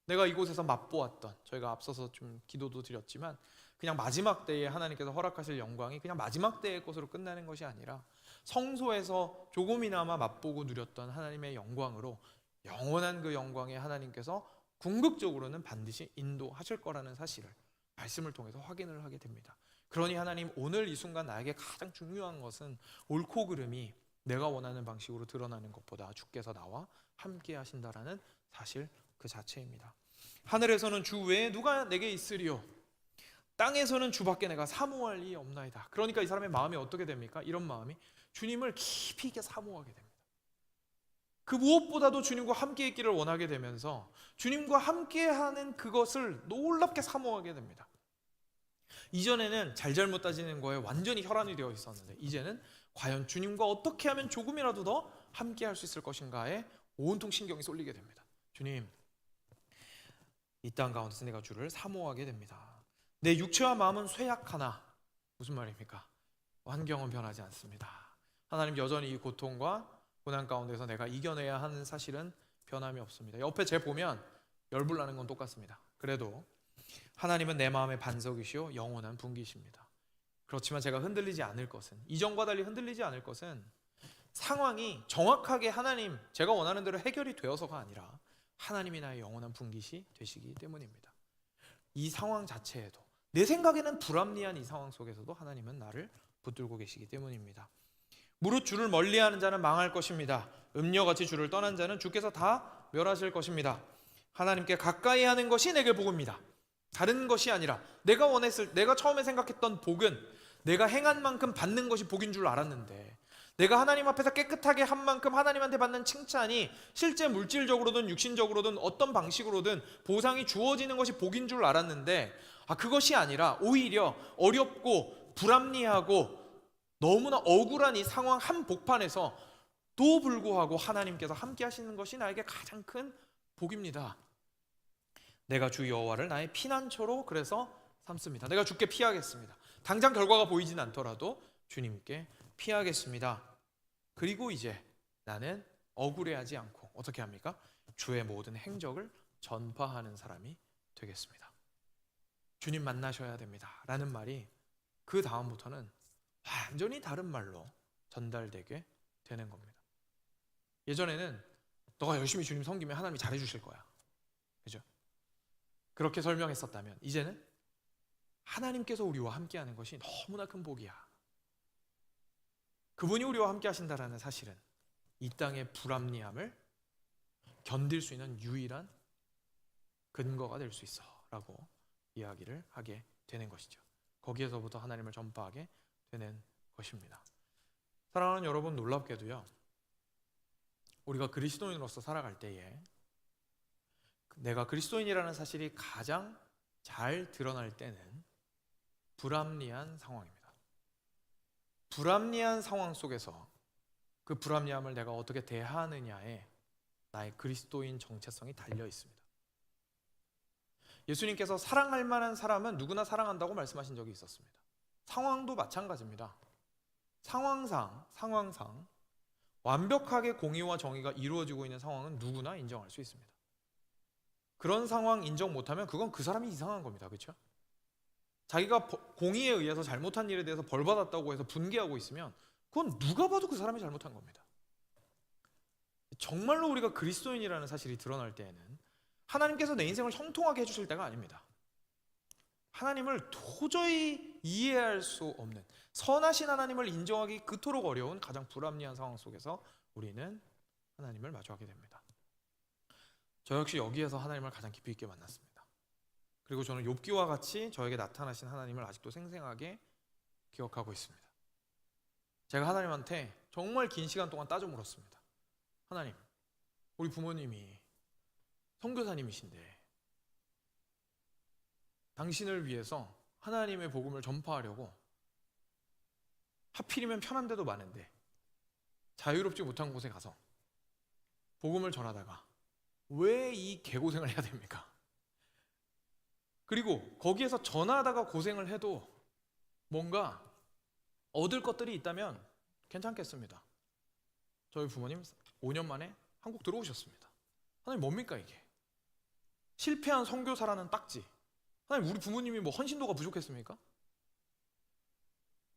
내가 이곳에서 맛보았던, 저희가 앞서서 좀 기도도 드렸지만 그냥 마지막 때에 하나님께서 허락하실 영광이 그냥 마지막 때의 것으로 끝나는 것이 아니라 성소에서 조금이나마 맛보고 누렸던 하나님의 영광으로 영원한 그 영광에 하나님께서 궁극적으로는 반드시 인도하실 거라는 사실을 말씀을 통해서 확인을 하게 됩니다. 그러니 하나님, 오늘 이 순간 나에게 가장 중요한 것은 옳고 그름이 내가 원하는 방식으로 드러나는 것보다 주께서 나와 함께 하신다라는 사실 그 자체입니다. 하늘에서는 주 외에 누가 내게 있으리요? 땅에서는 주밖에 내가 사모할 이 없나이다. 그러니까 이 사람의 마음이 어떻게 됩니까? 이런 마음이 주님을 깊이 있게 사모하게 됩니다. 그 무엇보다도 주님과 함께 있기를 원하게 되면서 주님과 함께하는 그것을 놀랍게 사모하게 됩니다. 이전에는 잘잘못 따지는 거에 완전히 혈안이 되어 있었는데 이제는 과연 주님과 어떻게 하면 조금이라도 더 함께할 수 있을 것인가에 온통 신경이 쏠리게 됩니다. 주님, 이 땅 가운데서 내가 주를 사모하게 됩니다. 내 육체와 마음은 쇠약하나, 무슨 말입니까? 환경은 변하지 않습니다. 하나님, 여전히 이 고통과 고난 가운데서 내가 이겨내야 하는 사실은 변함이 없습니다. 옆에 제 보면 열불나는 건 똑같습니다. 그래도 하나님은 내 마음의 반석이시오 영원한 분기십니다. 그렇지만 제가 흔들리지 않을 것은, 이전과 달리 흔들리지 않을 것은 상황이 정확하게 하나님, 제가 원하는 대로 해결이 되어서가 아니라 하나님이 나의 영원한 분깃이 되시기 때문입니다. 이 상황 자체에도, 내 생각에는 불합리한 이 상황 속에서도 하나님은 나를 붙들고 계시기 때문입니다. 무릇 주를 멀리하는 자는 망할 것입니다. 음녀같이 주를 떠난 자는 주께서 다 멸하실 것입니다. 하나님께 가까이 하는 것이 내게 복입니다. 다른 것이 아니라 내가 처음에 생각했던 복은 내가 행한 만큼 받는 것이 복인 줄 알았는데, 내가 하나님 앞에서 깨끗하게 한 만큼 하나님한테 받는 칭찬이 실제 물질적으로든 육신적으로든 어떤 방식으로든 보상이 주어지는 것이 복인 줄 알았는데, 그것이 아니라 오히려 어렵고 불합리하고 너무나 억울한 이 상황 한복판에서 또 불구하고 하나님께서 함께 하시는 것이 나에게 가장 큰 복입니다. 내가 주 여호와를 나의 피난처로 그래서 삼습니다. 내가 주께 피하겠습니다. 당장 결과가 보이진 않더라도 주님께 피하겠습니다. 그리고 이제 나는 억울해하지 않고 어떻게 합니까? 주의 모든 행적을 전파하는 사람이 되겠습니다. 주님 만나셔야 됩니다 라는 말이 그 다음부터는 완전히 다른 말로 전달되게 되는 겁니다. 예전에는 너가 열심히 주님 섬기면 하나님이 잘해주실 거야, 그죠? 그렇게 설명했었다면 이제는 하나님께서 우리와 함께하는 것이 너무나 큰 복이야. 그분이 우리와 함께 하신다라는 사실은 이 땅의 불합리함을 견딜 수 있는 유일한 근거가 될 수 있어 라고 이야기를 하게 되는 것이죠. 거기에서부터 하나님을 전파하게 되는 것입니다. 사랑하는 여러분, 놀랍게도요, 우리가 그리스도인으로서 살아갈 때에 내가 그리스도인이라는 사실이 가장 잘 드러날 때는 불합리한 상황입니다. 불합리한 상황 속에서 그 불합리함을 내가 어떻게 대하느냐에 나의 그리스도인 정체성이 달려 있습니다. 예수님께서 사랑할 만한 사람은 누구나 사랑한다고 말씀하신 적이 있었습니다. 상황도 마찬가지입니다. 상황상 완벽하게 공의와 정의가 이루어지고 있는 상황은 누구나 인정할 수 있습니다. 그런 상황 인정 못하면 그건 그 사람이 이상한 겁니다. 그렇죠? 자기가 공의에 의해서 잘못한 일에 대해서 벌 받았다고 해서 분개하고 있으면 그건 누가 봐도 그 사람이 잘못한 겁니다. 정말로 우리가 그리스도인이라는 사실이 드러날 때에는 하나님께서 내 인생을 형통하게 해주실 때가 아닙니다. 하나님을 도저히 이해할 수 없는, 선하신 하나님을 인정하기 그토록 어려운 가장 불합리한 상황 속에서 우리는 하나님을 마주하게 됩니다. 저 역시 여기에서 하나님을 가장 깊이 있게 만났습니다. 그리고 저는 욥기와 같이 저에게 나타나신 하나님을 아직도 생생하게 기억하고 있습니다. 제가 하나님한테 정말 긴 시간 동안 따져 물었습니다. 하나님, 우리 부모님이 선교사님이신데 당신을 위해서 하나님의 복음을 전파하려고 하필이면 편한 데도 많은데 자유롭지 못한 곳에 가서 복음을 전하다가 왜 이 개고생을 해야 됩니까? 그리고 거기에서 전하다가 고생을 해도 뭔가 얻을 것들이 있다면 괜찮겠습니다. 저희 부모님 5년 만에 한국 들어오셨습니다. 하나님 뭡니까 이게? 실패한 선교사라는 딱지. 하나님 우리 부모님이 뭐 헌신도가 부족했습니까?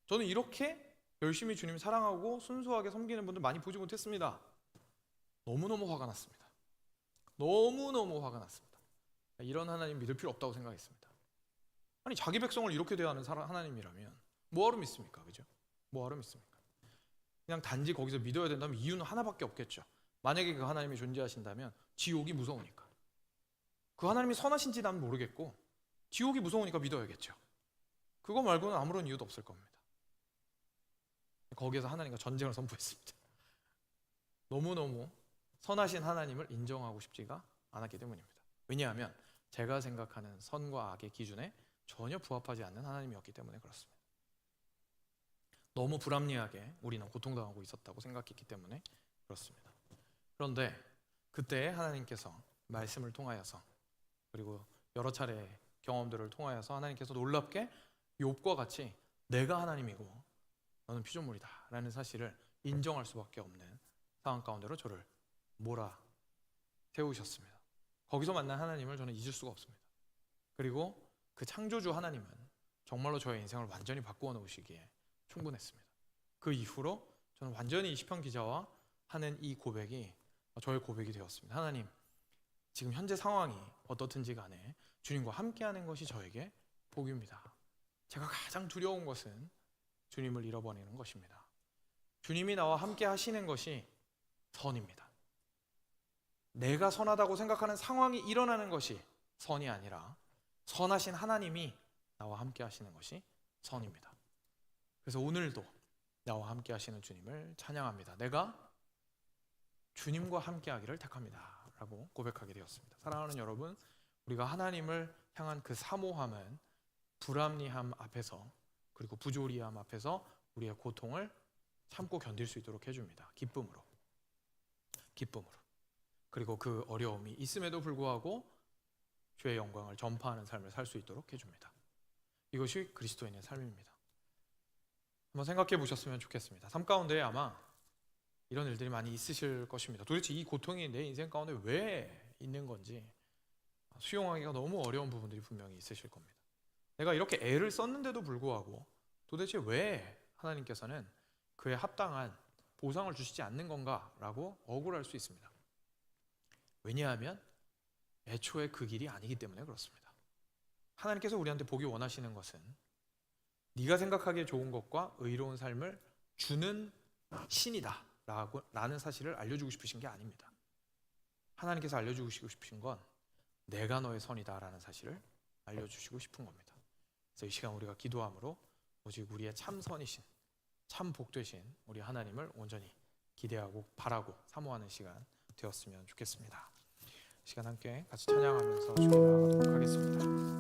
저는 이렇게 열심히 주님 사랑하고 순수하게 섬기는 분들 많이 보지 못했습니다. 너무너무 화가 났습니다. 너무너무 화가 났습니다. 이런 하나님 믿을 필요 없다고 생각했습니다. 아니 자기 백성을 이렇게 대하는 하나님이라면 뭐하러 믿습니까? 그죠? 뭐하러 믿습니까? 그냥 단지 거기서 믿어야 된다면 이유는 하나밖에 없겠죠. 만약에 그 하나님이 존재하신다면 지옥이 무서우니까. 그 하나님이 선하신지 난 모르겠고 지옥이 무서우니까 믿어야겠죠. 그거 말고는 아무런 이유도 없을 겁니다. 거기에서 하나님과 전쟁을 선포했습니다. 너무너무 선하신 하나님을 인정하고 싶지가 않았기 때문입니다. 왜냐하면 제가 생각하는 선과 악의 기준에 전혀 부합하지 않는 하나님이었기 때문에 그렇습니다. 너무 불합리하게 우리는 고통당하고 있었다고 생각했기 때문에 그렇습니다. 그런데 그때 하나님께서 말씀을 통하여서 그리고 여러 차례 경험들을 통하여서 하나님께서 놀랍게 욥과 같이 내가 하나님이고 너는 피조물이다 라는 사실을 인정할 수밖에 없는 상황 가운데로 저를 몰아세우셨습니다. 거기서 만난 하나님을 저는 잊을 수가 없습니다. 그리고 그 창조주 하나님은 정말로 저의 인생을 완전히 바꾸어 놓으시기에 충분했습니다. 그 이후로 저는 완전히 시편 기자와 하는 이 고백이 저의 고백이 되었습니다. 하나님, 지금 현재 상황이 어떻든지 간에 주님과 함께하는 것이 저에게 복입니다. 제가 가장 두려운 것은 주님을 잃어버리는 것입니다. 주님이 나와 함께 하시는 것이 선입니다. 내가 선하다고 생각하는 상황이 일어나는 것이 선이 아니라 선하신 하나님이 나와 함께 하시는 것이 선입니다. 그래서 오늘도 나와 함께 하시는 주님을 찬양합니다. 내가 주님과 함께 하기를 택합니다 라고 고백하게 되었습니다. 사랑하는 여러분, 우리가 하나님을 향한 그 사모함은 불합리함 앞에서 그리고 부조리함 앞에서 우리의 고통을 참고 견딜 수 있도록 해줍니다. 기쁨으로. 그리고 그 어려움이 있음에도 불구하고 주의 영광을 전파하는 삶을 살 수 있도록 해줍니다. 이것이 그리스도인의 삶입니다. 한번 생각해 보셨으면 좋겠습니다. 삶 가운데 아마 이런 일들이 많이 있으실 것입니다. 도대체 이 고통이 내 인생 가운데 왜 있는 건지 수용하기가 너무 어려운 부분들이 분명히 있으실 겁니다. 내가 이렇게 애를 썼는데도 불구하고 도대체 왜 하나님께서는 그에 합당한 보상을 주시지 않는 건가라고 억울할 수 있습니다. 왜냐하면 애초에 그 길이 아니기 때문에 그렇습니다. 하나님께서 우리한테 보기 원하시는 것은 네가 생각하기에 좋은 것과 의로운 삶을 주는 신이다 라는 사실을 알려주고 싶으신 게 아닙니다. 하나님께서 알려주고 싶으신 건 내가 너의 선이다 라는 사실을 알려주시고 싶은 겁니다. 그래서 이 시간 우리가 기도함으로 오직 우리의 참 선이신 참 복되신 우리 하나님을 온전히 기대하고 바라고 사모하는 시간 되었으면 좋겠습니다. 시간 함께 같이 찬양하면서 주님 나아가도록 하겠습니다.